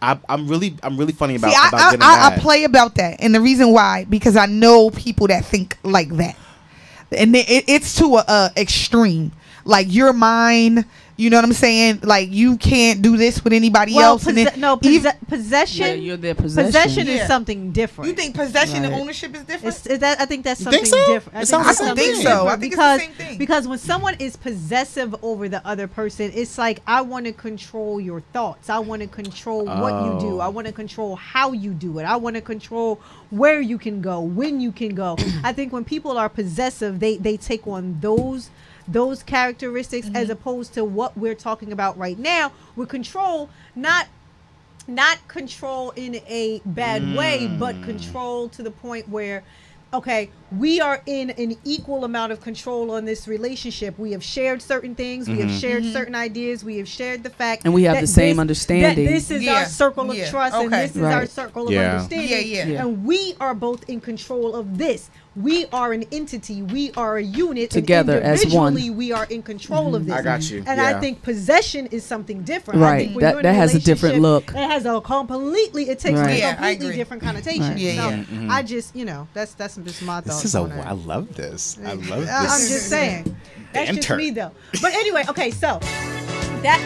I'm really funny about getting mad. I play about that, and the reason why, because I know people that think like that, and it's to a extreme. Like, you're mine. You know what I'm saying? Like, you can't do this with anybody else. Possession. Yeah, you're their possession. Possession is something different. You think possession and ownership is different? I think that's something I different. I think so. I think it's the same thing. Because when someone is possessive over the other person, it's like, I want to control your thoughts. I want to control what you do. I want to control how you do it. I want to control where you can go, when you can go. I think when people are possessive, they take on those characteristics, as opposed to what we're talking about right now with control, not control in a bad way, but control to the point where, okay, we are in an equal amount of control on this relationship. We have shared certain things. We have shared certain ideas. We have shared the fact, and we have the same understanding. That this is our circle of trust, and this is our circle of understanding. Yeah. And we are both in control of this. we are an entity, we are a unit, together and as one. individually we are in control of this. I got you. And I think possession is something different. Right. I think when That- you're in a that has a different relationship, look. It has a completely. It takes Right. a completely different connotation. Right. Yeah, So I just, that's just my thoughts. This is on it. I love this. I love this. I'm just saying. That's just Enter. me though. But anyway, okay, so that.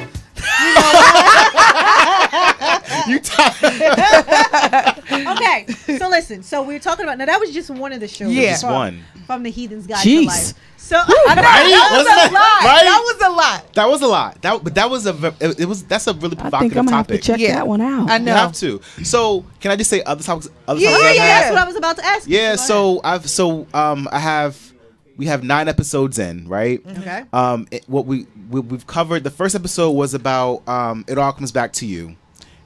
Okay, so listen. So we were talking about now. That was just one of the shows. Yeah. Just one. From the Heathen's Guide Jeez. to Life. So I know, that was a lot. That was a lot. But that was that's a really I think provocative I'm gonna have to topic. check that one out. I You know. have to. So can I just say other topics? Yeah, I've had? that's what I was about to ask. Yeah. You. Go So we have 9 episodes in, right? Okay. What we've covered. The first episode was about it all comes back to you,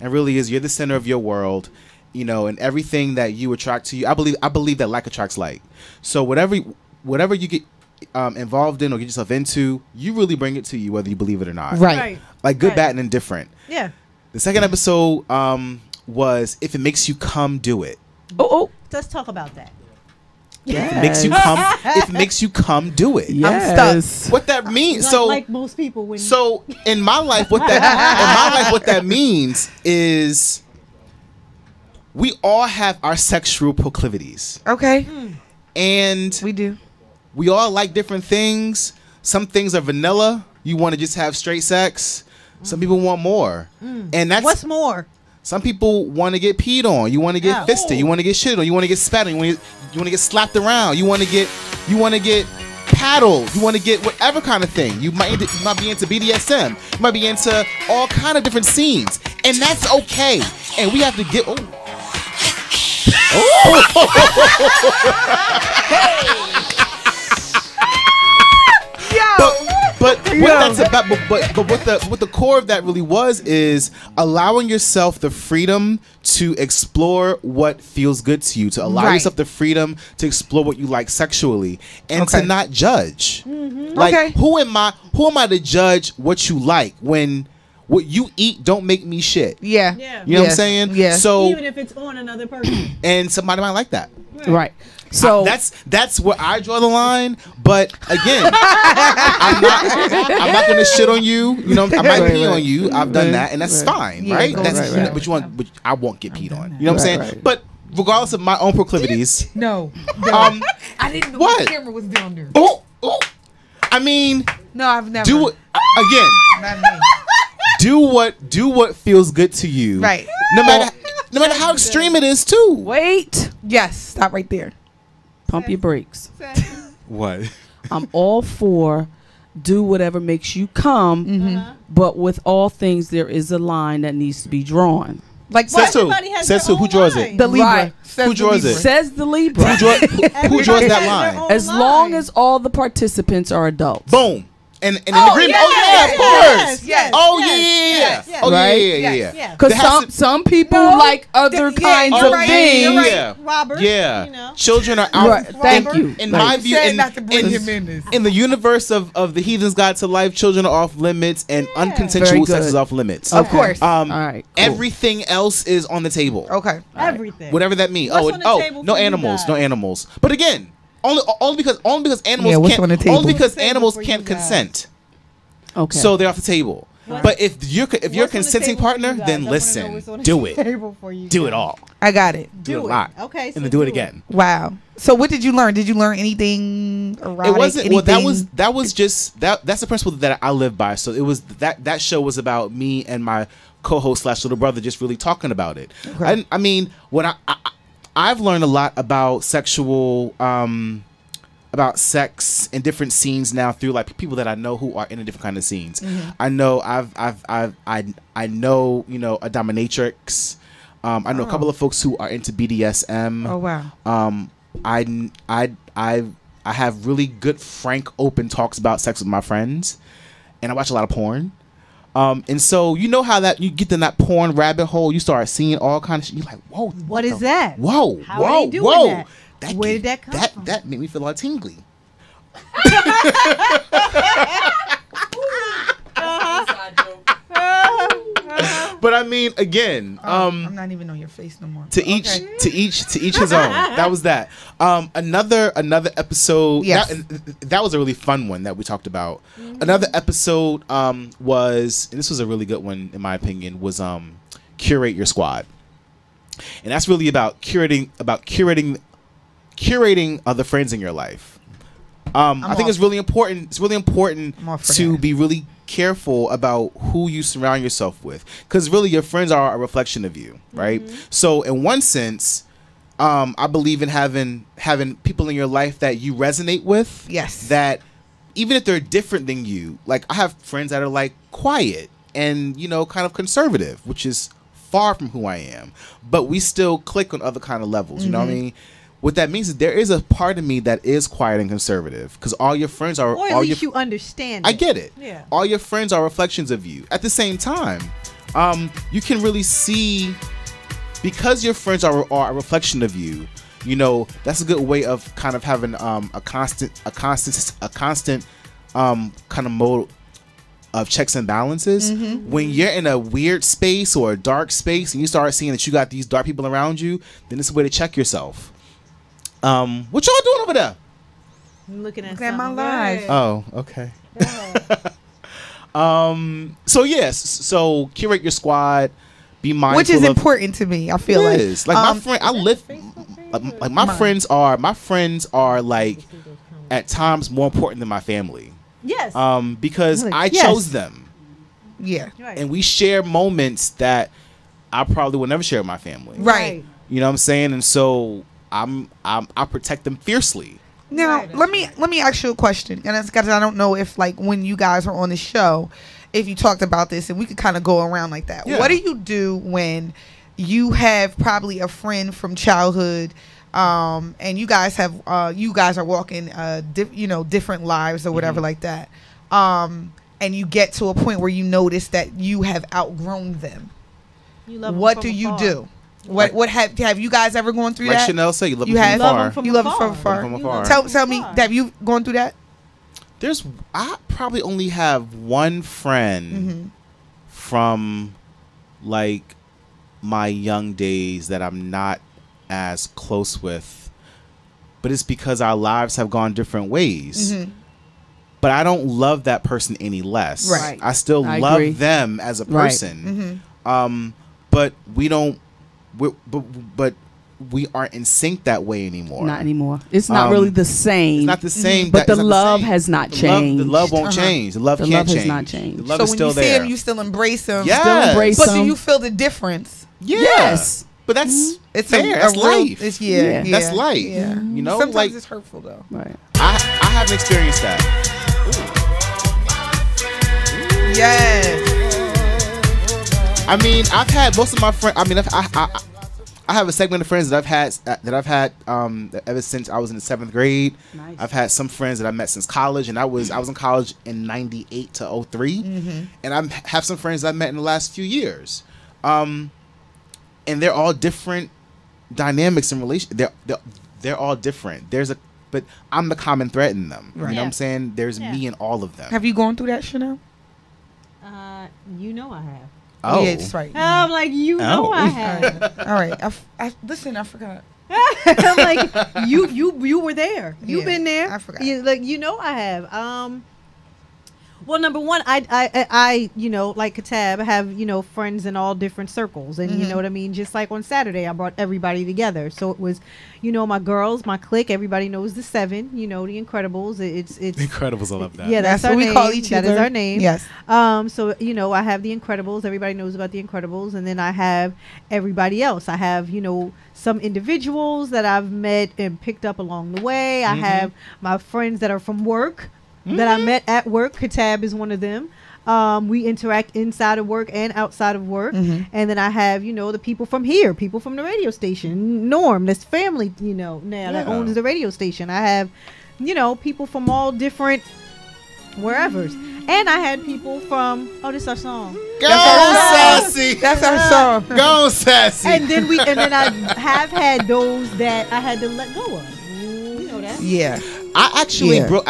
and really is you're the center of your world, and everything that you attract to you. I believe that like attracts like. So whatever you get involved in or get yourself into, you really bring it to you, whether you believe it or not. Right. Like good, Right. bad, and indifferent. Yeah. The second episode was if it makes you come, do it. Oh. Let's talk about that. Yes. If it makes you come, do it. Yes. I'm stuck. What that means? Not So like most people when. So in my life, what that means is we all have our sexual proclivities, Okay. and We do. we all like different things. Some things are vanilla. You want to just have straight sex. Some people want more, and that's What's more? Some people want to get peed on. You want to get fisted. You want to get shit on. You want to get spat on. You want to get slapped around. You want to get paddled. You want to get whatever kind of thing. You might be into BDSM. You might be into all kind of different scenes, and that's okay. And we have to get. But what that's about, but what the core of that really was is allowing yourself the freedom to explore what feels good to you, to allow Right. yourself the freedom to explore what you like sexually, and Okay. to not judge. Mm-hmm. Like Okay. who am I to judge what you like when what you eat don't make me shit? Yeah. Yeah. You know what I'm saying? Yeah. So Even if it's on another person. and somebody might like that. Right. So That's where I draw the line. But again, I'm not gonna shit on you. I might pee on you. I've done that, and that's fine, Yeah, right? go That's right. but I won't get peed on. You know what I'm saying? right. But regardless of my own proclivities, No. um, I didn't know what? the camera was down there. oh, I mean, No, I've never. do it again. Not me. Do what feels good to you, Right. No matter how extreme it is, too. wait. Yes. Stop right there. Pump your brakes. What? I'm all for do whatever makes you come, but with all things there is a line that needs to be drawn. Like Says who? Everybody has Says their who? Who own draws line. it? the Libra. Right. Says Who the draws Libra. it? Says the Libra. Who draws Everybody that has line? their own As long line. as all the participants are adults. Boom. And in Oh, agreement. yeah, Oh yeah, of course. yes, Oh yes, yeah. yes, Oh yeah, right? yeah. Because There has to- some people No, like other kinds you're of right, things. you're right. Yeah. Robert, Yeah. you know. Children are out. Right. Thank you. In Right. my view, Said not to bring him in this. in the universe of the Heathen's Guide to Life, children are off limits, and Very unconsensual sex good. is off limits. Of course. All right. Cool. Everything else is on the table. Okay. Everything. Whatever that means. What's on the table No for you animals. guys? No animals. But again, only because animals Yeah, what's can't. on the table? Only because What's on the table animals for you can't guys? consent. Okay. So they're off the table. But if you're a What's on the consenting table for partner, you guys? then I wanna know listen, what's on the do it, table for you do it guys. all, I got it. do it a lot, Okay, so and then do it do it. again. Wow. So what did you learn? Did you learn anything erotic? It wasn't. Well, anything? that was just that. That's the principle that I live by. So it was that show was about me and my co-host / little brother just really talking about it. Okay. I mean, when I've learned a lot about sexual. About sex in different scenes now through like people that I know who are in a different kind of scenes. I know I know a dominatrix. I know a couple of folks who are into BDSM. Oh wow. I have really good, frank, open talks about sex with my friends, and I watch a lot of porn. And so you know how that you get in that porn rabbit hole, you start seeing all kinds of shit. You're like, whoa, What is that? Whoa, How whoa, are they doing whoa. that? Where did that come from? That made me feel all tingly. But I mean, again, I'm not even on your face no more. To each his own. That was that. Another episode. Yes. That was a really fun one that we talked about. Another episode was, and this was a really good one in my opinion, was curate your squad, and that's really about curating other friends in your life. I think it's really important. It's really important to be really careful about who you surround yourself with, because really your friends are a reflection of you, right? So in one sense, I believe in having people in your life that you resonate with. Yes. That even if they're different than you, like I have friends that are like quiet and kind of conservative, which is far from who I am, but we still click on other kind of levels. You know what I mean? What that means is there is a part of me that is quiet and conservative, because all your friends are. Or at least you understand. I get it. Yeah. All your friends are reflections of you. At the same time, you can really see, because your friends are a reflection of you. That's a good way of kind of having a constant kind of mode of checks and balances. When you're in a weird space or a dark space and you start seeing that you got these dark people around you, then it's a way to check yourself. What y'all doing over there? I'm looking at my live. Oh, okay. So yes, so curate your squad. Be mindful, which is important to me. I feel like my friend. I live like my friends are like at times more important than my family. Yes. Because I chose them. Yeah. And we share moments that I probably would never share with my family. Right. You know what I'm saying? And so I protect them fiercely. Now, let me ask you a question, and that's because I don't know if, like, when you guys were on the show, if you talked about this, and we could kind of go around like that. Yeah. What do you do when you have probably a friend from childhood, and you guys are walking, different lives or whatever like that, and you get to a point where you notice that you have outgrown them? What do you do? What have you guys ever gone through that? Like Chanel said, you love them from afar. Tell me, have you gone through that? I probably only have one friend from like my young days that I'm not as close with, but it's because our lives have gone different ways. But I don't love that person any less. Right. I still love them as a person. But we don't. But we aren't in sync that way anymore. Not anymore. It's not really the same. It's not the same. But the love has not changed. The love won't change. The love can't change. Has not changed. The love so is still when you see there. him, you still embrace him. Yes. Still embrace But him. do you feel the difference? Yes. But that's it's fair. That's life. That's life. Yeah. You know, sometimes like, it's hurtful though. Right. I haven't experienced that. Yes. I mean, I've had most of my friends. I mean, I have a segment of friends that I've had ever since I was in the 7th grade. Nice. I've had some friends that I met since college, and I was in college in '98 to '03, and I have some friends that I met in the last few years, and they're all different dynamics in relation. They're all different. But I'm the common thread in them. Right. You know what I'm saying? There's me in all of them. Have you gone through that, Chanel? I have. Oh, yeah, that's right. I'm like, I have. All right. Listen, I forgot. I'm like, you were there. You've been there. I forgot. I have. Well, number one, I like Katab, have, friends in all different circles. And you know what I mean? Just like on Saturday, I brought everybody together. So it was, my girls, my clique, everybody knows the 7, the Incredibles. It's Incredibles, I love that. Yeah, that's what we call each other. That is our name. Yes. So, I have the Incredibles. Everybody knows about the Incredibles. And then I have everybody else. I have, some individuals that I've met and picked up along the way. I have my friends that are from work. That I met at work. Katab is one of them. We interact inside of work and outside of work. And then I have, the people from here, people from the radio station. Norm, this family, now that owns the radio station. I have, people from all different wherevers. And I had people from, this is our song. Go Sassy. That's our song. Go Sassy. And then I have had those that I had to let go of. You know that. Yeah. I actually, bro,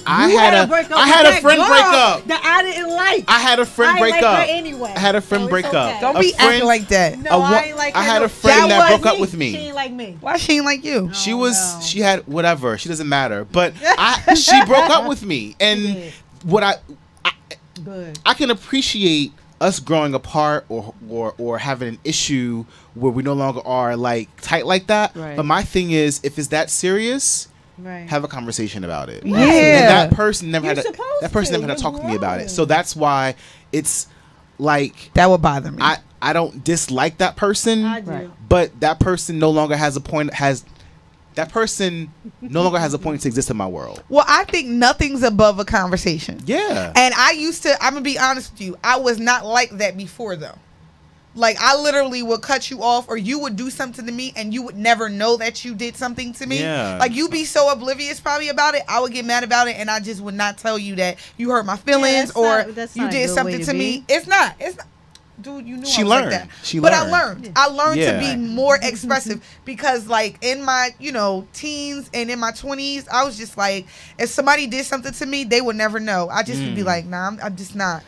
I had a friend break up. That I didn't like. I had a friend break up. Anyway. I had a friend break up. Don't be acting like that. No, I ain't like her. I had a friend that broke up with me. She ain't like me. Why she ain't like you? She had whatever. She doesn't matter. But she broke up with me, and what I can appreciate us growing apart or having an issue where we no longer are like tight like that. Right. But my thing is, if it's that serious, right, have a conversation about it. Yeah. And that person never had to You're talk to me about it. So that's why it's like that would bother me. I don't dislike that person, I do. but that person no longer has a point. That person no longer has a point to exist in my world. Well, I think nothing's above a conversation. Yeah. And I'm going to be honest with you. I was not like that before, though. Like, I literally would cut you off, or you would do something to me and you would never know that you did something to me. Yeah. Like, you'd be so oblivious probably about it. I would get mad about it, and I just would not tell you that you hurt my feelings that's you not a did good something way to to me. be. It's not. Dude, you knew She I was learned. like that. She but learned. I learned Yeah. to be more expressive because, like, in my, teens and in my 20s, I was just like, if somebody did something to me, they would never know. I just would be like, nah, I'm just not.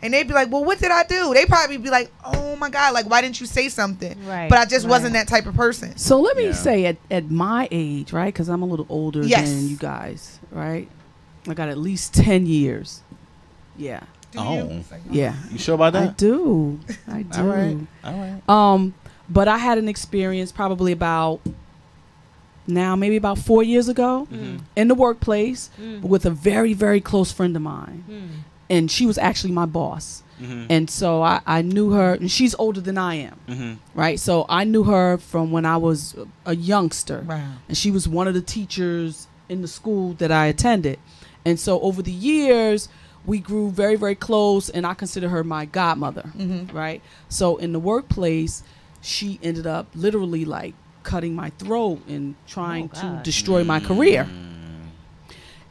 And they'd be like, well, what did I do? They probably be like, oh my God, like, why didn't you say something? Right. But I just wasn't that type of person. So let me say, at my age, right? Because I'm a little older than you guys, right? I got at least 10 years. Yeah. Yeah. You sure about that? I do. All right. But I had an experience probably maybe about 4 years ago in the workplace with a very, very close friend of mine. And she was actually my boss. And so I knew her, and she's older than I am, right? So I knew her from when I was a youngster. Wow. And she was one of the teachers in the school that I attended. And so over the years, we grew very, very close, and I consider her my godmother, right? So in the workplace, she ended up literally like cutting my throat and trying to destroy my career.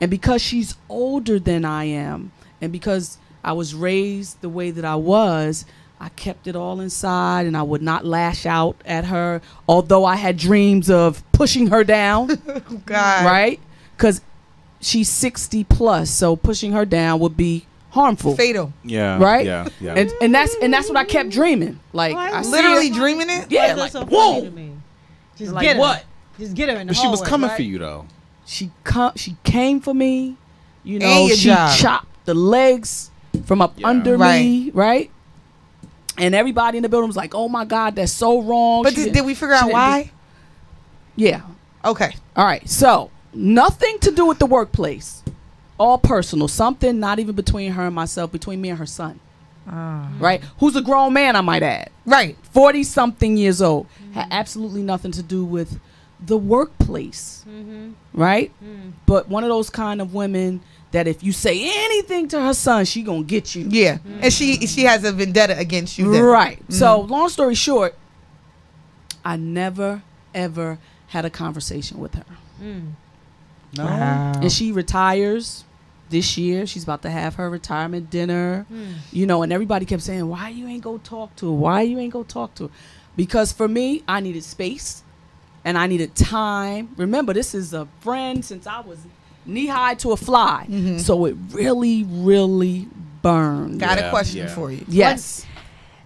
And because she's older than I am, and because I was raised the way that I was, I kept it all inside, and I would not lash out at her, although I had dreams of pushing her down. God. Right? Because she's 60 plus, so pushing her down would be harmful, fatal. Yeah. Right. Yeah. Yeah. And that's what I kept dreaming. Like I literally dreaming it. Yeah. Like whoa. Just like get her. what? Just get her in the But she was hallway, coming right? for you though. She came for me. You know, And your she job. chopped the legs from up under me, right? And everybody in the building was like, "Oh my God, that's so wrong." But did we figure out why? Yeah. Okay. All right. So nothing to do with the workplace. All personal. Something not even between her and myself, between me and her son. Right? Who's a grown man, I might add. Right. 40-something years old. Had absolutely nothing to do with the workplace. Right? But one of those kind of women that if you say anything to her son, she gonna get you. Yeah. And she has a vendetta against you then. Right. So long story short, I never ever had a conversation with her. No. Wow. And she retires this year. She's about to have her retirement dinner. And everybody kept saying, why you ain't go talk to her? Why you ain't go talk to her? Because for me, I needed space and I needed time. Remember, this is a friend since I was knee-high to a fly. So it really, really burned. Got a question for you. Yes.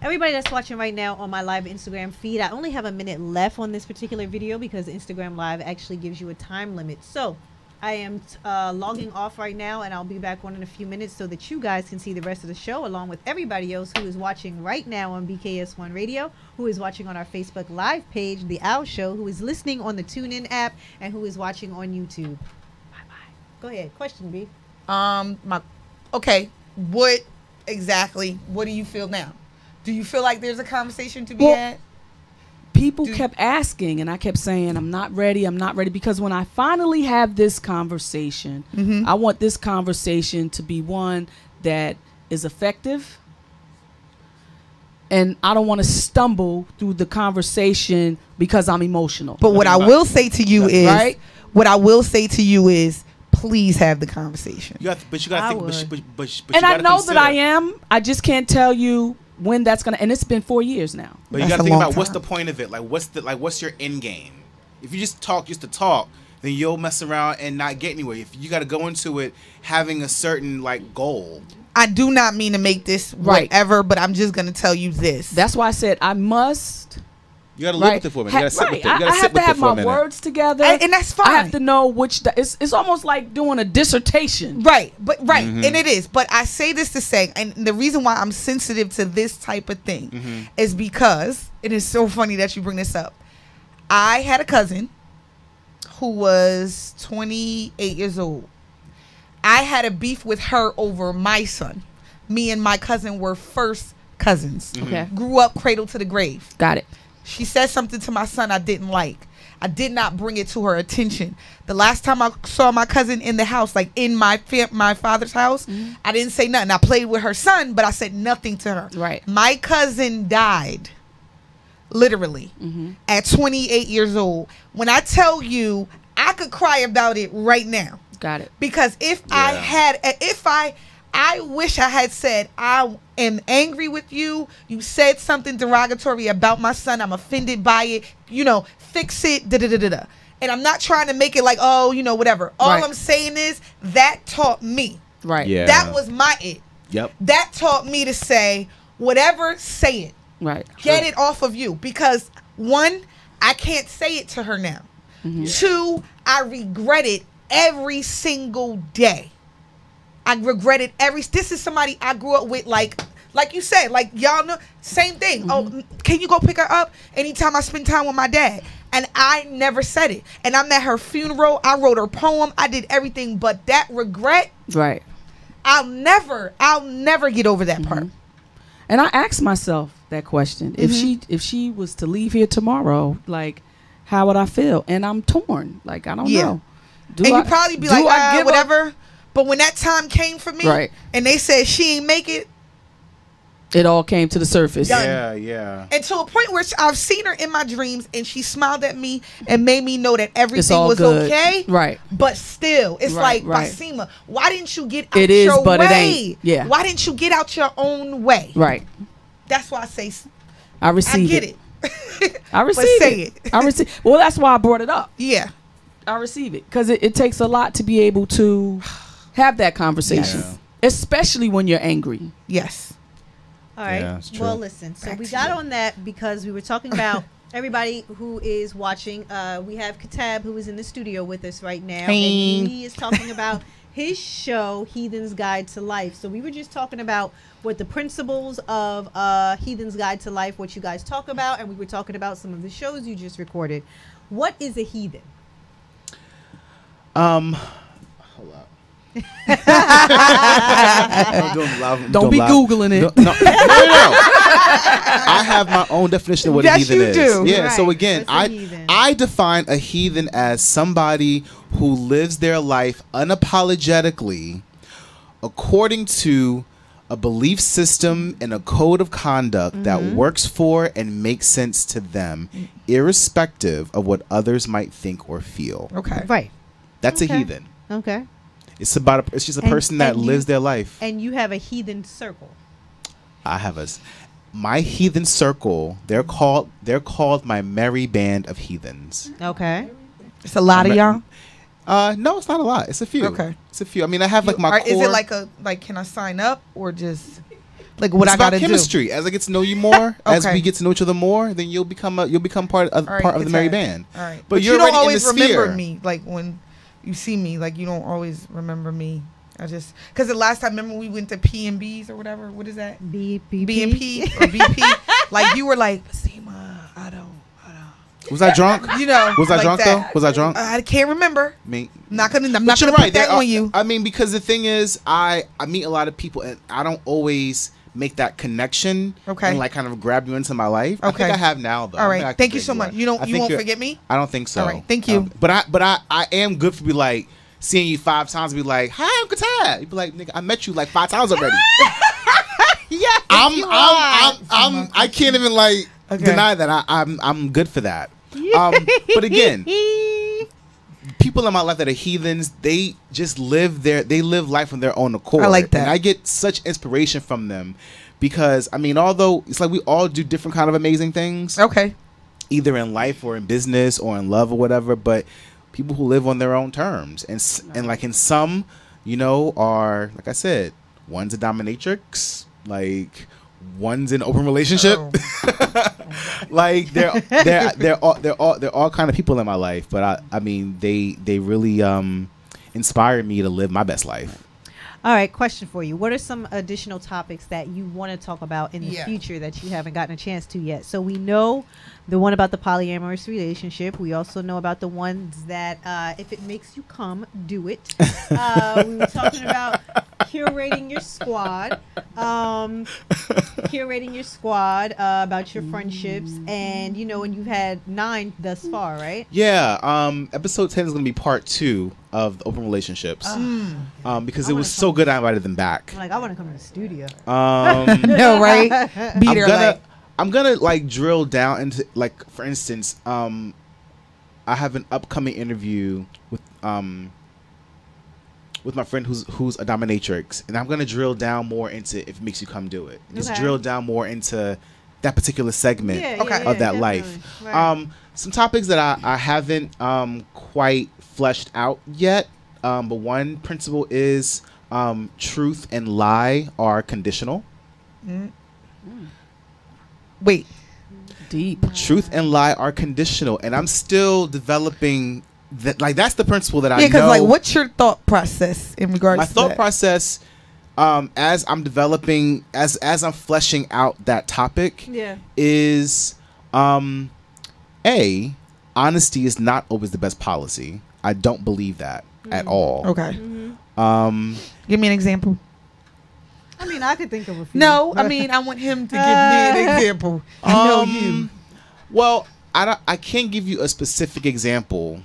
Everybody that's watching right now on my live Instagram feed, I only have a minute left on this particular video because Instagram Live actually gives you a time limit. So I am logging off right now, and I'll be back on in a few minutes so that you guys can see the rest of the show along with everybody else who is watching right now on BKS1 Radio, who is watching on our Facebook Live page, The Owl Show, who is listening on the TuneIn app, and who is watching on YouTube. Bye-bye. Go ahead. Question, B. Okay. What do you feel now? Do you feel like there's a conversation to be had? People kept asking, and I kept saying, I'm not ready, because when I finally have this conversation, I want this conversation to be one that is effective, and I don't want to stumble through the conversation because I'm emotional. But what I will say to you is, please have the conversation. You got to think. And I know that I am. I just can't tell you when that's gonna. And it's been 4 years now. But you got to think about what's the point of it. Like, what's your end game? If you just talk to talk, then you'll mess around and not get anywhere. If you got to go into it having a certain like goal. I do not mean to make this whatever, but I'm just gonna tell you this. That's why I said I must. You gotta live with it for a minute. You gotta sit with it. You gotta I have to have my words together, and that's fine. I have to know which. It's almost like doing a dissertation, right? But and it is. But I say this to say, and the reason why I'm sensitive to this type of thing is because it is so funny that you bring this up. I had a cousin who was 28 years old. I had a beef with her over my son. Me and my cousin were first cousins. Okay. Grew up cradle to the grave. Got it. She said something to my son I didn't like. I did not bring it to her attention. The last time I saw my cousin in the house, like in my father's house, I didn't say nothing. I played with her son, but I said nothing to her. Right. My cousin died, literally, at 28 years old. When I tell you, I could cry about it right now. Got it. Because if I wish I had said, I am angry with you. You said something derogatory about my son. I'm offended by it. You know, fix it. Da da da da da. And I'm not trying to make it like, oh, you know, whatever. All I'm saying is that taught me. Right. Yeah. That was my it. Yep. That taught me to say, whatever, say it. Right. Get it off of you. Because one, I can't say it to her now. Two, I regret it every single day. I regret it this is somebody I grew up with, like you said, like y'all know, same thing. Oh, can you go pick her up anytime I spend time with my dad? And I never said it. And I'm at her funeral. I wrote her poem. I did everything, but that regret, right? I'll never get over that part. And I asked myself that question: if she was to leave here tomorrow, like, how would I feel? And I'm torn. Like, I don't know. You'd probably be like, whatever. But when that time came for me, and they said she ain't make it, it all came to the surface. Done. Yeah. And to a point where I've seen her in my dreams, and she smiled at me and made me know that everything was good. okay. Right. But still, it's like, Basima, why didn't you get out it is, your but way? It ain't. Yeah. Why didn't you get out your own way? Right. That's why I say, I receive I get it. I receive it. I receive. Well, that's why I brought it up. Yeah. I receive it because it takes a lot to be able to have that conversation, especially when you're angry. Yes. All right. Well, listen. So we got on that because we were talking about everybody who is watching. We have Katab, who is in the studio with us right now, and he is talking about his show, Heathen's Guide to Life. So we were just talking about what the principles of Heathen's Guide to Life, what you guys talk about, and we were talking about some of the shows you just recorded. What is a heathen? Hold up. Don't be Googling it. No. I have my own definition of what a heathen is. Do. Yeah. Right. So again, I define a heathen as somebody who lives their life unapologetically according to a belief system and a code of conduct that works for and makes sense to them, irrespective of what others might think or feel. Okay. Right. That's a heathen. Okay. It's just a person that lives their life. And you have a heathen circle. I have my heathen circle. They're called my merry band of heathens. Okay. It's a lot of y'all. No, it's not a lot. It's a few. Okay. It's a few. I mean, I have like my core. Is it like can I sign up or just like what I gotta do? Chemistry. As I get to know you more, as we get to know each other more, then you'll become part of the merry band. All right. But you don't always remember sphere. me, like when you see me, like you don't always remember me. I just because the last time, remember we went to P&B's or whatever. What is that? B&P or BP. Like you were like, Seema, I don't. Was I drunk? You know, was I like drunk that. though? Was I drunk? I can't remember. I'm not gonna But you're put that on you. I mean, because the thing is, I meet a lot of people, and I don't always make that connection. Okay. And like kind of grab you into my life. I think I have now though. All right. Thank you so much. You won't forget me. I don't think so. All right. Thank you. But I am good for be like seeing you 5 times and be like, hi, I'm Katab. You'd be like, nigga, I met you like 5 times already. Yeah. I can't even like deny that. I'm good for that. But again, people in my life that are heathens, they just live life on their own accord. I like that. And I get such inspiration from them because I mean, although it's like we all do different kind of amazing things. Okay. Either in life or in business or in love or whatever, but people who live on their own terms, and like in some, you know, are, like I said, one's a dominatrix, like one's in an open relationship. Like they're all kind of people in my life, but I mean they really inspired me to live my best life. All right, question for you. What are some additional topics that you want to talk about in the future that you haven't gotten a chance to yet? So we know the one about the polyamorous relationship. We also know about the ones that if it makes you come, do it. We were talking about curating your squad. About your friendships. And, you know, and you've had 9 thus far, right? Yeah. Episode 10 is going to be part 2 of the open relationships. Because it was so good I invited them back. I want to come to the studio. No, right? I'm gonna like drill down into, like, for instance, I have an upcoming interview with my friend who's a dominatrix, and I'm gonna drill down more into if it makes you come do it. Just drill down more into that particular segment of that life. Right. Some topics that I haven't quite fleshed out yet, but one principle is truth and lie are conditional. Wait. Deep. Truth and lie are conditional, and I'm still developing that. Like, that's the principle that I know. Yeah, because like, what's your thought process in regards to my thought process? As I'm developing, as I'm fleshing out that topic, is honesty is not always the best policy. I don't believe that at all. Okay. Give me an example. I mean, I could think of a few. No, I mean, I want him to give me an example. I know you. Well, I can't give you a specific example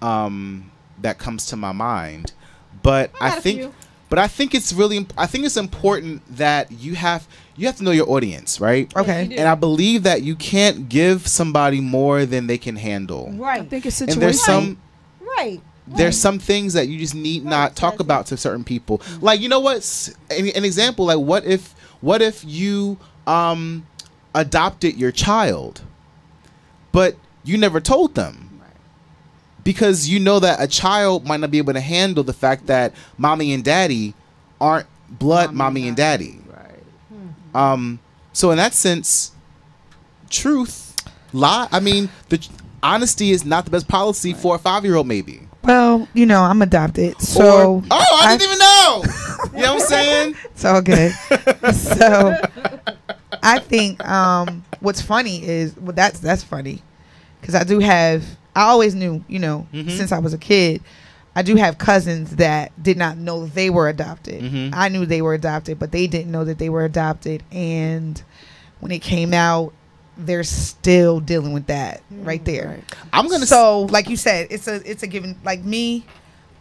that comes to my mind, but I think it's really, I think it's important that you have to know your audience, right? Okay. And I believe that you can't give somebody more than they can handle. Right. I think it's situational. And there's some There's some things that you just need not talk about to certain people. Like, you know what? An example, like, what if you adopted your child, but you never told them? Because you know that a child might not be able to handle the fact that mommy and daddy aren't blood mommy and daddy. Right. So in that sense, the honesty is not the best policy for a 5-year-old, maybe. Well, you know, I'm adopted, so I didn't even know. You know what I'm saying? It's all good. So I think what's funny is, well, that's funny, because I always knew, you know, since I was a kid, I do have cousins that did not know that they were adopted. I knew they were adopted, but they didn't know that they were adopted. And when it came out, they're still dealing with that right there. Like you said, it's a given. Like me,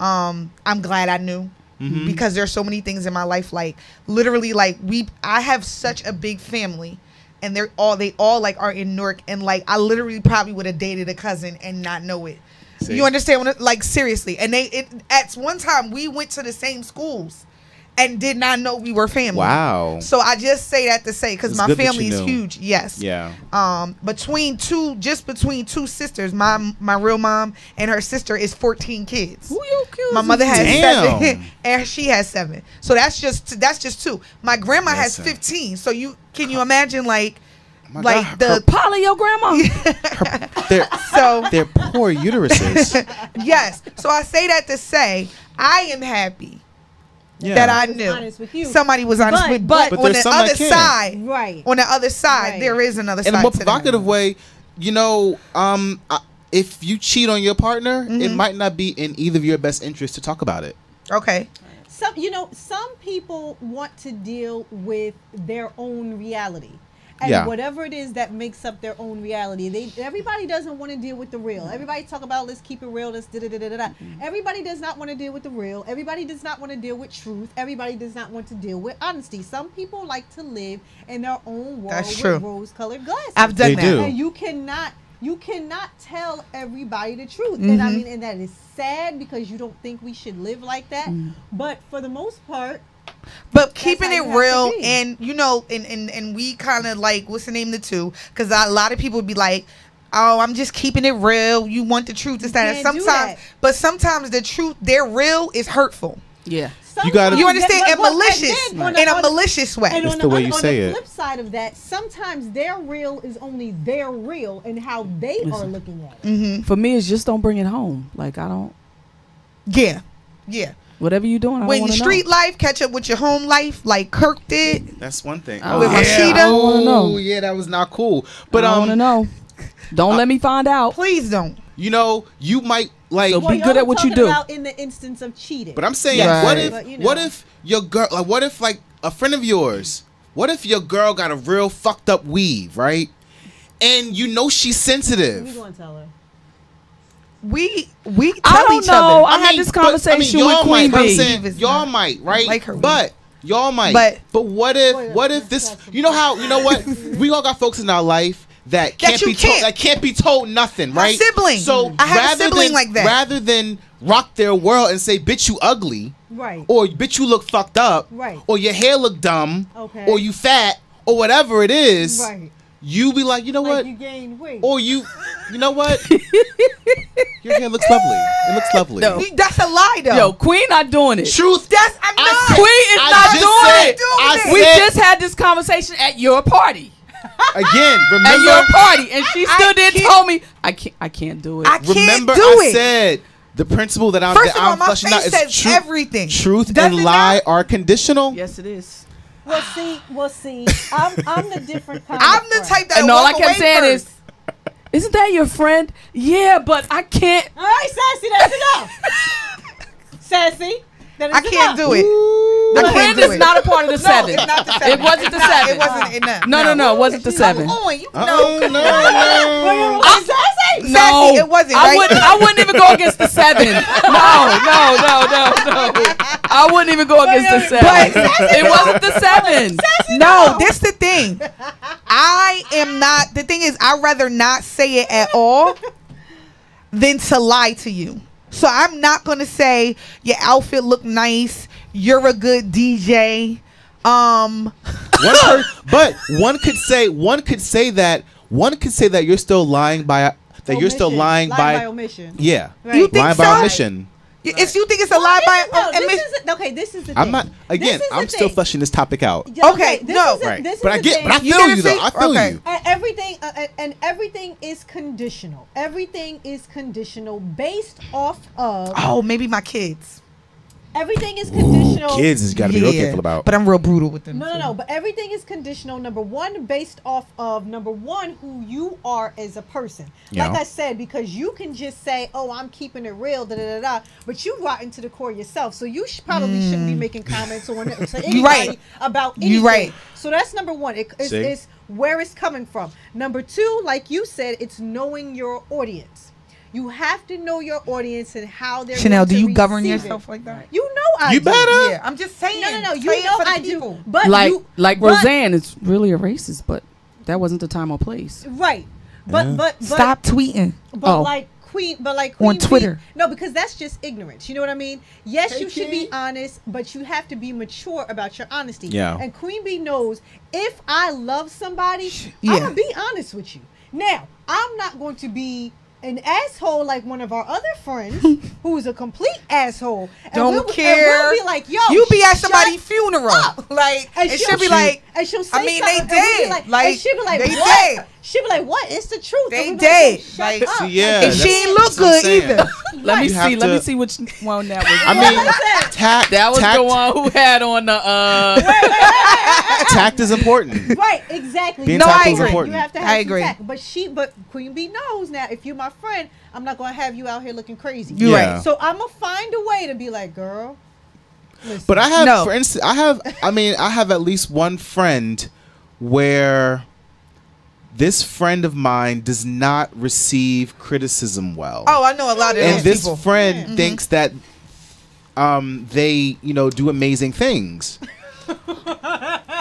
I'm glad I knew, because there's so many things in my life. Like, literally, like I have such a big family, and they all like are in Newark, and like I literally probably would have dated a cousin and not know it. See? You understand? Like, seriously. And at one time we went to the same schools and did not know we were family. Wow. So I just say that to say, because my family is huge. Yes. Yeah. Between two sisters, my real mom and her sister is 14 kids. Who your kids? My mother has 7 and she has 7. So that's just 2. My grandma has 15. So can you imagine, like, the poly your grandma? They're poor uteruses. Yes. So I say that to say I am happy that I knew somebody was honest with, but on the other side, on the other side, there is another side. In a more provocative way, you know, if you cheat on your partner, it might not be in either of your best interests to talk about it. Okay. Some people want to deal with their own reality. And whatever it is that makes up their own reality, everybody doesn't want to deal with the real. Everybody talk about, let's keep it real, let's da-da-da-da-da. Everybody does not want to deal with the real. Everybody does not want to deal with truth. Everybody does not want to deal with honesty. Some people like to live in their own world with rose-colored glasses. I've done that. And you cannot tell everybody the truth. And I mean, and that is sad, because you don't think we should live like that. But for the most part, but keeping it real, and you know, and we kind of like, what's the name of the two? Because a lot of people would be like, oh, I'm just keeping it real. You want the truth, this, that. And sometimes, but sometimes the truth, their real is hurtful. Yeah. You gotta. You understand? And malicious, in a malicious way. It's the way you say it. On the flip side of that, sometimes their real is only their real and how they are looking at it. For me, it's just don't bring it home. Like I don't. Yeah. Whatever you doing, I when don't your street life catch up with your home life, like Kirk did. That's one thing. With Rashida. Oh, yeah, that was not cool. But I want to know. Don't let me find out. Please don't. You know, you might like. So be good at what you do. About in the instance of cheating. But I'm saying, what if your girl, like, what if like a friend of yours, what if your girl got a real fucked up weave, right? And you know she's sensitive. We gonna tell her. We I tell don't each know. other. I had this conversation with Queen B. Y'all might, right? Like her but y'all might. But what if this? You know what? We all got folks in our life that can't be told nothing, right? My sibling. So I have a sibling like that. Rather than rock their world and say, "Bitch, you ugly," right? Or "Bitch, you look fucked up," right? Or "Your hair look dumb," okay? Or "You fat," or whatever it is, right? You be like, you know what? You gained weight. Or you know what? Your hair looks lovely. It looks lovely. No. That's a lie, though. Yo, Queen not doing it. Truth. I'm not. Queen is not doing it. We just had this conversation at your party. Again, remember at your party, and she still told me I can't do it. Remember, I said the principle that I'm fleshing out is truth. Everything. Truth and lie are conditional. Yes, it is. Well, see, I'm the different kind. I'm the type that. And all I kept saying is, "Isn't that your friend?" Yeah, but I can't. All right, Sassy, that's enough. Sassy, I can't do it. The friend is not a part of the 7. It's not the 7. It wasn't the 7. It wasn't enough. No, it wasn't the 7. No. No, it wasn't. I wouldn't even go against the 7. No. I wouldn't even go against the 7. It wasn't the 7. No, this the thing. I am not. The thing is, I'd rather not say it at all than to lie to you. So I'm not gonna say your outfit look nice. You're a good DJ. But one could say that you're still lying by by omission. Yeah, right. You think lying so? by omission. You think it's a lie by omission? This is the thing. I'm not. Again, I'm still fleshing this topic out. Okay, no, right. But I feel you though. I feel you. And everything is conditional. Everything is conditional based off of. Oh, maybe my kids. Everything is conditional. Kids has got to be real careful about. But I'm real brutal with them. No. But everything is conditional. Number one, based off of who you are as a person. Yeah. Like I said, because you can just say, "Oh, I'm keeping it real," but you rotten to the core yourself. So you probably shouldn't be making comments on it to anybody about anything. You're right. So that's number one. It's where it's coming from. Number two, like you said, it's knowing your audience. You have to know your audience and how they're. Chanel, do going to you govern receive yourself it. like that? You know I You do. better. Yeah, I'm just saying. No. You know I do. But Roseanne is really a racist, but that wasn't the time or place. Right. But stop tweeting. But like Queen on Twitter. No, because that's just ignorance. You know what I mean? Yes, you should be honest, but you have to be mature about your honesty. Yeah. And Queen Bee knows if I love somebody, I'm gonna be honest with you. Now, I'm not going to be an asshole like one of our other friends who is a complete asshole. And Don't care. And we'll be like, yo, you be at somebody's funeral. Like, and she'll be like, and she'll say, I mean, something, they and we'll be dead. like, and she'll be like, they what? dead. She'll be like, what? It's the truth. They dead. Like, shut up. Yeah, and she ain't look good either. Let me see which one that was. I mean, tact. That was the one who had on the. Tact is important. Right, exactly. Being tactful is important. You have to have some tact. But Queen Bee knows now. If you're my friend, I'm not gonna have you out here looking crazy. You're right. So I'm gonna find a way to be like, girl. Listen. But I have, for instance, I have at least one friend where this friend of mine does not receive criticism well. Oh, I know a lot of and those this people. friend thinks that they do amazing things.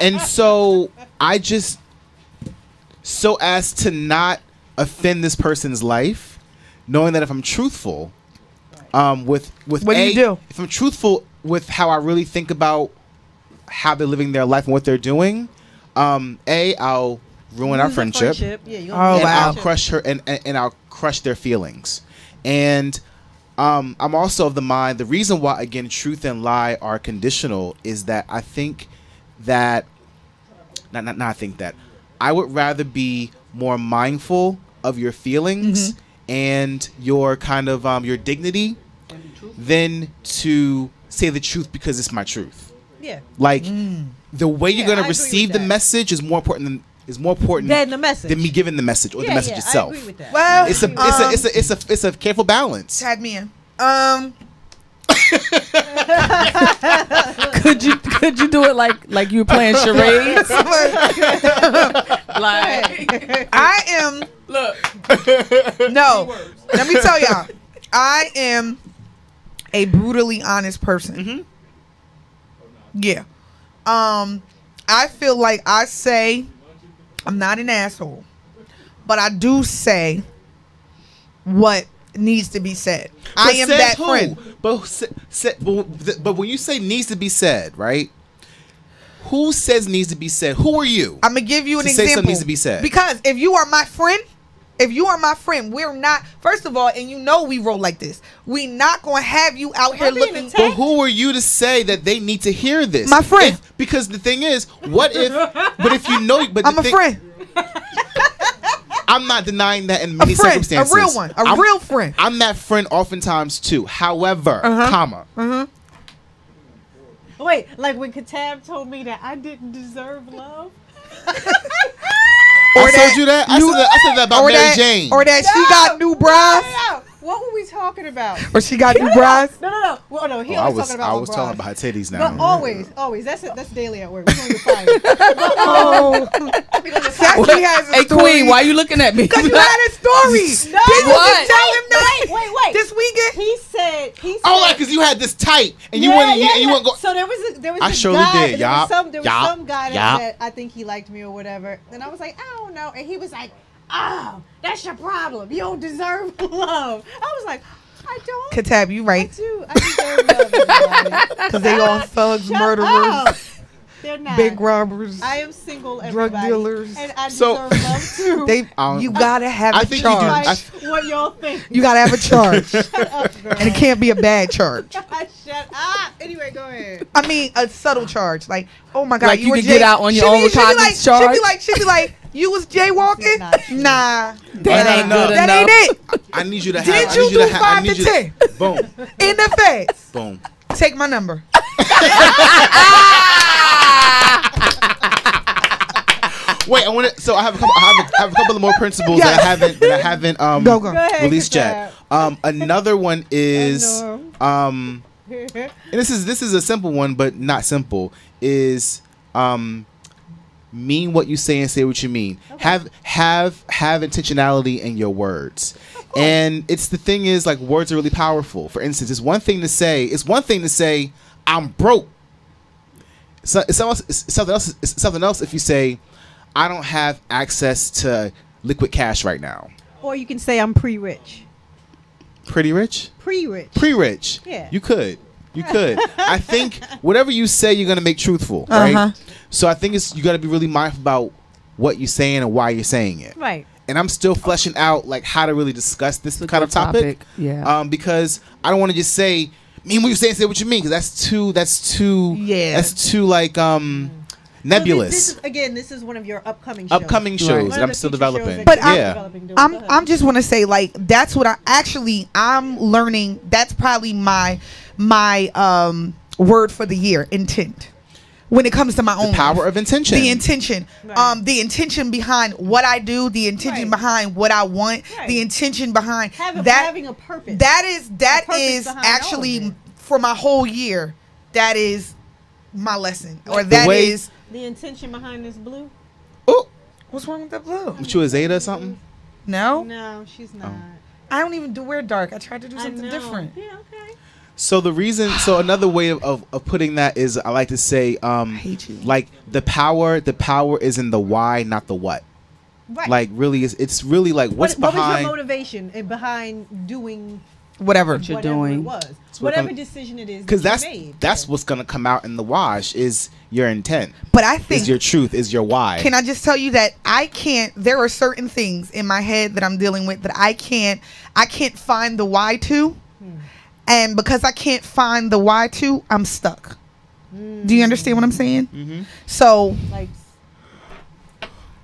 And so I just, so as to not offend this person's life, knowing that if I'm truthful with what do you do? If I'm truthful with how I really think about how they're living their life and what they're doing, I'll ruin our friendship. Yeah, and I'll crush her and I'll crush their feelings. And I'm also of the mind, the reason why, again, truth and lie are conditional is that I think that, not I think that, I would rather be more mindful of your feelings and your kind of your dignity than to say the truth because it's my truth. Yeah. Like the way you're gonna receive the message is more important than the message, than me giving the message or the message itself. I agree with that. Well, it's a careful balance. Tag me in. Could you do it like you were playing charades? Like I am. Look. No. Let me tell y'all. I am a brutally honest person. Yeah. I feel like I say I'm not an asshole, but I do say what needs to be said. I am that friend. But when you say needs to be said, right? Who says needs to be said? Who are you? I'm gonna give you an example. Say something needs to be said. Because if you are my friend, we're not. First of all, and you know we roll like this. We not gonna have you out here looking. But who are you to say that they need to hear this? My friend. Because the thing is, what if? But if you know, but I'm a friend. I'm not denying that in many circumstances. A real one. A real friend. I'm that friend oftentimes too. However, Wait, like when Katab told me that I didn't deserve love? I told you that? I said that about Mary Jane. Or that she got new bras. No. What were we talking about? Or she got new bras? No. Well, no, he was talking about I was talking about her titties now. But always. That's daily at work. We're going to fight. Sassy has a story. Queen, why are you looking at me? Because you had a story. No. Didn't you tell him that? Wait. This weekend? He said. Oh, like, because you had this tight and you wouldn't go. So there was a I surely guy, did. There was some guy that Yep. said, I think he liked me or whatever. And I was like, I don't know. And he was like, oh, that's your problem. You don't deserve love. I was like, I don't. Katab, you right. I deserve love. Because they all thugs, murderers. They're not. Big robbers. I am single, drug dealers. And I deserve love too. You gotta have a charge. What y'all think? You gotta have a charge. Shut up, girl. And it can't be a bad charge. Shut up. Anyway, go ahead. I mean, a subtle charge. Like, oh my God, like you could get out on your own recognizance charge. She'd be like, you was jaywalking? Nah. That ain't good enough. That ain't it. I need you to have. Did you do 5 to 10? Boom. In the face. Boom. Take my number. Wait, I want to. So I have a couple of more principles that I haven't released yet. Another one is and this is a simple one, but not simple. Is mean what you say and say what you mean. Okay. Have intentionality in your words. And it's the thing is, like, words are really powerful. For instance, it's one thing to say I'm broke. So it's something else if you say I don't have access to liquid cash right now. Or you can say I'm pre-rich. Pretty rich? Pre-rich. Pre-rich. Yeah. You could. I think whatever you say, you're gonna make truthful, right? So I think you got to be really mindful about what you're saying and why you're saying it. Right. And I'm still fleshing out like how to really discuss this kind of topic. Yeah. Because I don't want to just say mean what you say and say what you mean, because that's too like nebulous. So this is one of your upcoming shows. That I'm still developing. But I'm just want to say, like, that's what I'm learning. That's probably my word for the year: intent. When it comes to my own power of intention, the intention, the intention behind what I do, the intention behind what I want, the intention behind having a purpose. That is actually for my whole year. That is my lesson, or that is the intention behind this blue. Oh, what's wrong with that blue? What, you a Zeta or something? No, she's not. I don't even wear dark. I tried to do something different. Yeah, okay. So another way of putting that is, I like to say, I hate you. Like the power is in the why, not the what. Right. Like really, it's really like what's behind. What was your motivation behind doing? whatever you're whatever doing. it was. Whatever decision it is because that you made. that's what's gonna come out in the wash is your intent. But I think is your truth, is your why. Can I just tell you that I can't? There are certain things in my head that I'm dealing with that I can't find the why to, and because I can't find the why to, I'm stuck. Do you understand what I'm saying? Mm-hmm.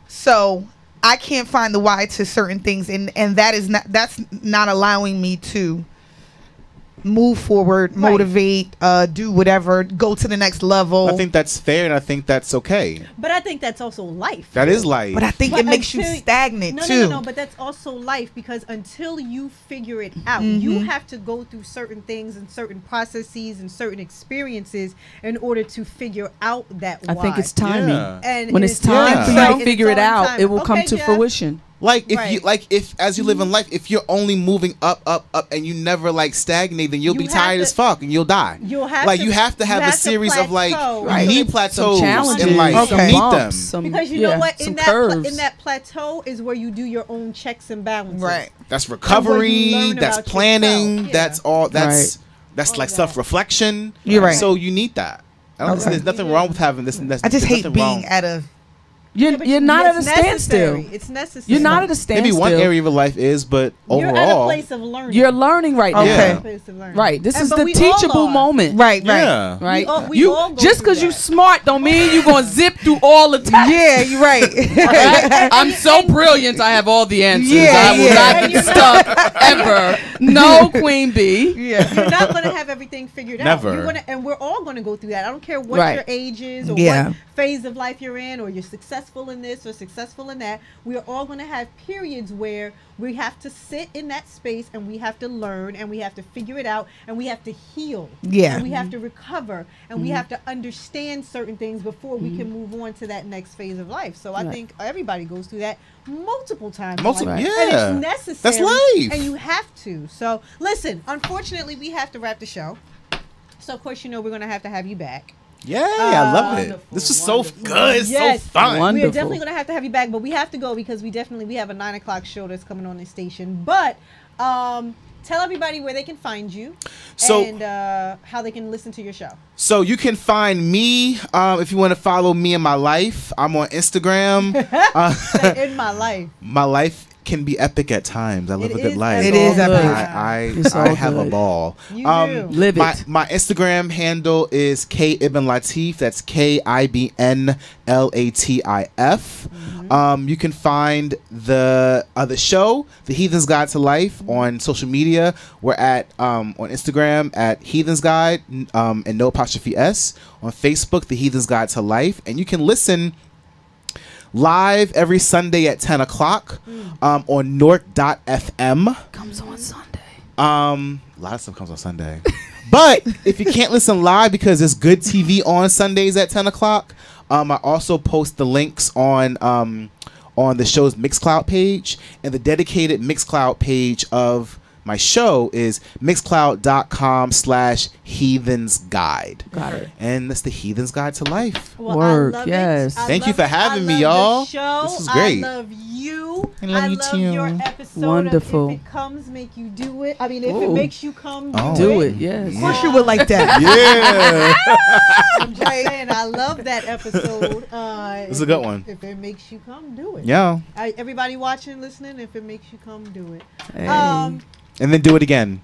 So I can't find the why to certain things, and that's not allowing me to move forward, motivate, do whatever, go to the next level. I think that's fair, and I think that's okay. But I think that's also life. That is life. But I think it makes you stagnant too. No, but that's also life, because until you figure it out, you have to go through certain things and certain processes and certain experiences in order to figure out that why. I think it's timing. Yeah. And when it's time for you to figure it out, it will come to Jeff. fruition. Like if as you live in life, if you're only moving up, and you never like stagnate, then you'll be tired as fuck and you'll die. You have to have a series of like you need plateaus in life. You need them. Because you know what, in that plateau is where you do your own checks and balances. Right. That's recovery. That's planning. That's all. That's like self-reflection. You're right. So you need that. I don't think there's nothing wrong with having this. I just hate being at a. You're not at a standstill. It's necessary. You're not at a standstill. Maybe one area of your life is, but overall, you're at a place of learning. You're learning right now. Okay. Right. This is the teachable moment. Right. Yeah. Right. We all go just because you smart don't mean you're gonna zip through all the tests. Yeah, you're right. I'm so brilliant. I have all the answers. Yeah, I will not get stuck ever. No, Queen Bee. Yeah. You're not gonna have everything figured Never. out. And we're all gonna go through that. I don't care what your age is or what phase of life you're in, or you're successful in this or successful in that. We are all going to have periods where we have to sit in that space and we have to learn and we have to figure it out and we have to heal. Yeah. And we have to recover and we have to understand certain things before we can move on to that next phase of life. So I think everybody goes through that multiple times. Yeah. And it's necessary. That's life. And you have to. So listen, unfortunately we have to wrap the show. So of course, we're going to have you back. Yeah, I love it. This was so good. It's so fun. We're definitely going to have you back, but we have to go because we have a 9 o'clock show that's coming on this station. But tell everybody where they can find you and how they can listen to your show. So you can find me if you want to follow me in my life. I'm on Instagram. In my life. My life can be epic at times. I live a good life. It is epic. I have a ball. You do. Live it. My Instagram handle is K Ibn Latif. That's KIBN LATIF. You can find the show, The Heathen's Guide to Life, on social media. We're at on Instagram at Heathen's Guide and no apostrophe S. On Facebook, The Heathen's Guide to Life, and you can listen live every Sunday at 10 o'clock on Nork.fm. Comes on Sunday. A lot of stuff comes on Sunday. But if you can't listen live because there's good TV on Sundays at 10 o'clock, I also post the links on the show's Mixcloud page, and the dedicated Mixcloud page of my show is mixcloud.com/Heathen's Guide. Got it. And that's the Heathen's Guide to Life. Well, Word, I love yes. it. Thank you for having me, y'all. This was great. I love you. I love you too. Your episode Wonderful. of If It Comes, Make You Do It. I mean, if it makes you come, do it. Yes. Of course you would like that. Yeah. I'm just saying, I love that episode. It's a good one. If it makes you come, do it. Yeah. Everybody watching, listening, if it makes you come, do it. Hey. And then do it again.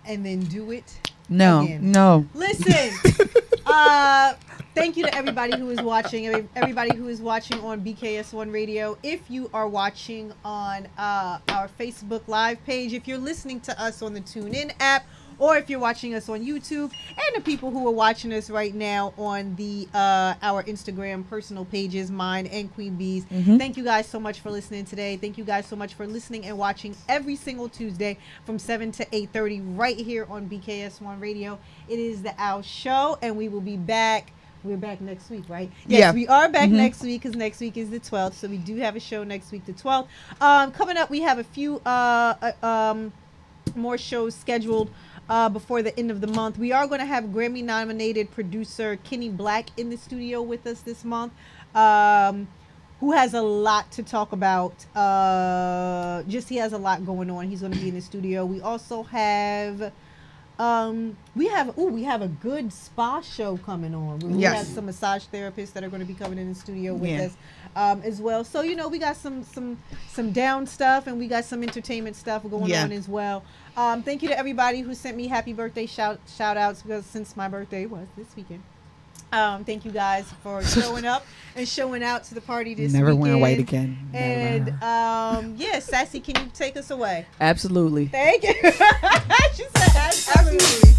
And then do it. No. Again. No. Listen. Thank you to everybody who is watching. Everybody who is watching on BKS1 Radio. If you are watching on our Facebook Live page, if you're listening to us on the TuneIn app, or if you're watching us on YouTube, and the people who are watching us right now on the our Instagram personal pages, mine and Queen Bee's. Thank you guys so much for listening today. Thank you guys so much for listening and watching every single Tuesday from 7 to 8:30 right here on BKS1 Radio. It is the Owl Show, and we will be back. We're back next week, right? Yes, we are back next week because next week is the 12th. So we do have a show next week, the 12th. Coming up, we have a few more shows scheduled before the end of the month. We are going to have Grammy-nominated producer Kenny Black in the studio with us this month. who has a lot to talk about. He has a lot going on. He's going to be in the studio. We also have we have a good spa show coming on. We have some massage therapists that are going to be coming in the studio with us as well. So we got some down stuff, and we got some entertainment stuff going on as well. Thank you to everybody who sent me happy birthday shout outs, because since my birthday was this weekend. Thank you guys for showing up and showing out to the party this weekend. Never went away again. And Sassy, can you take us away? Absolutely. Thank you. She said absolutely.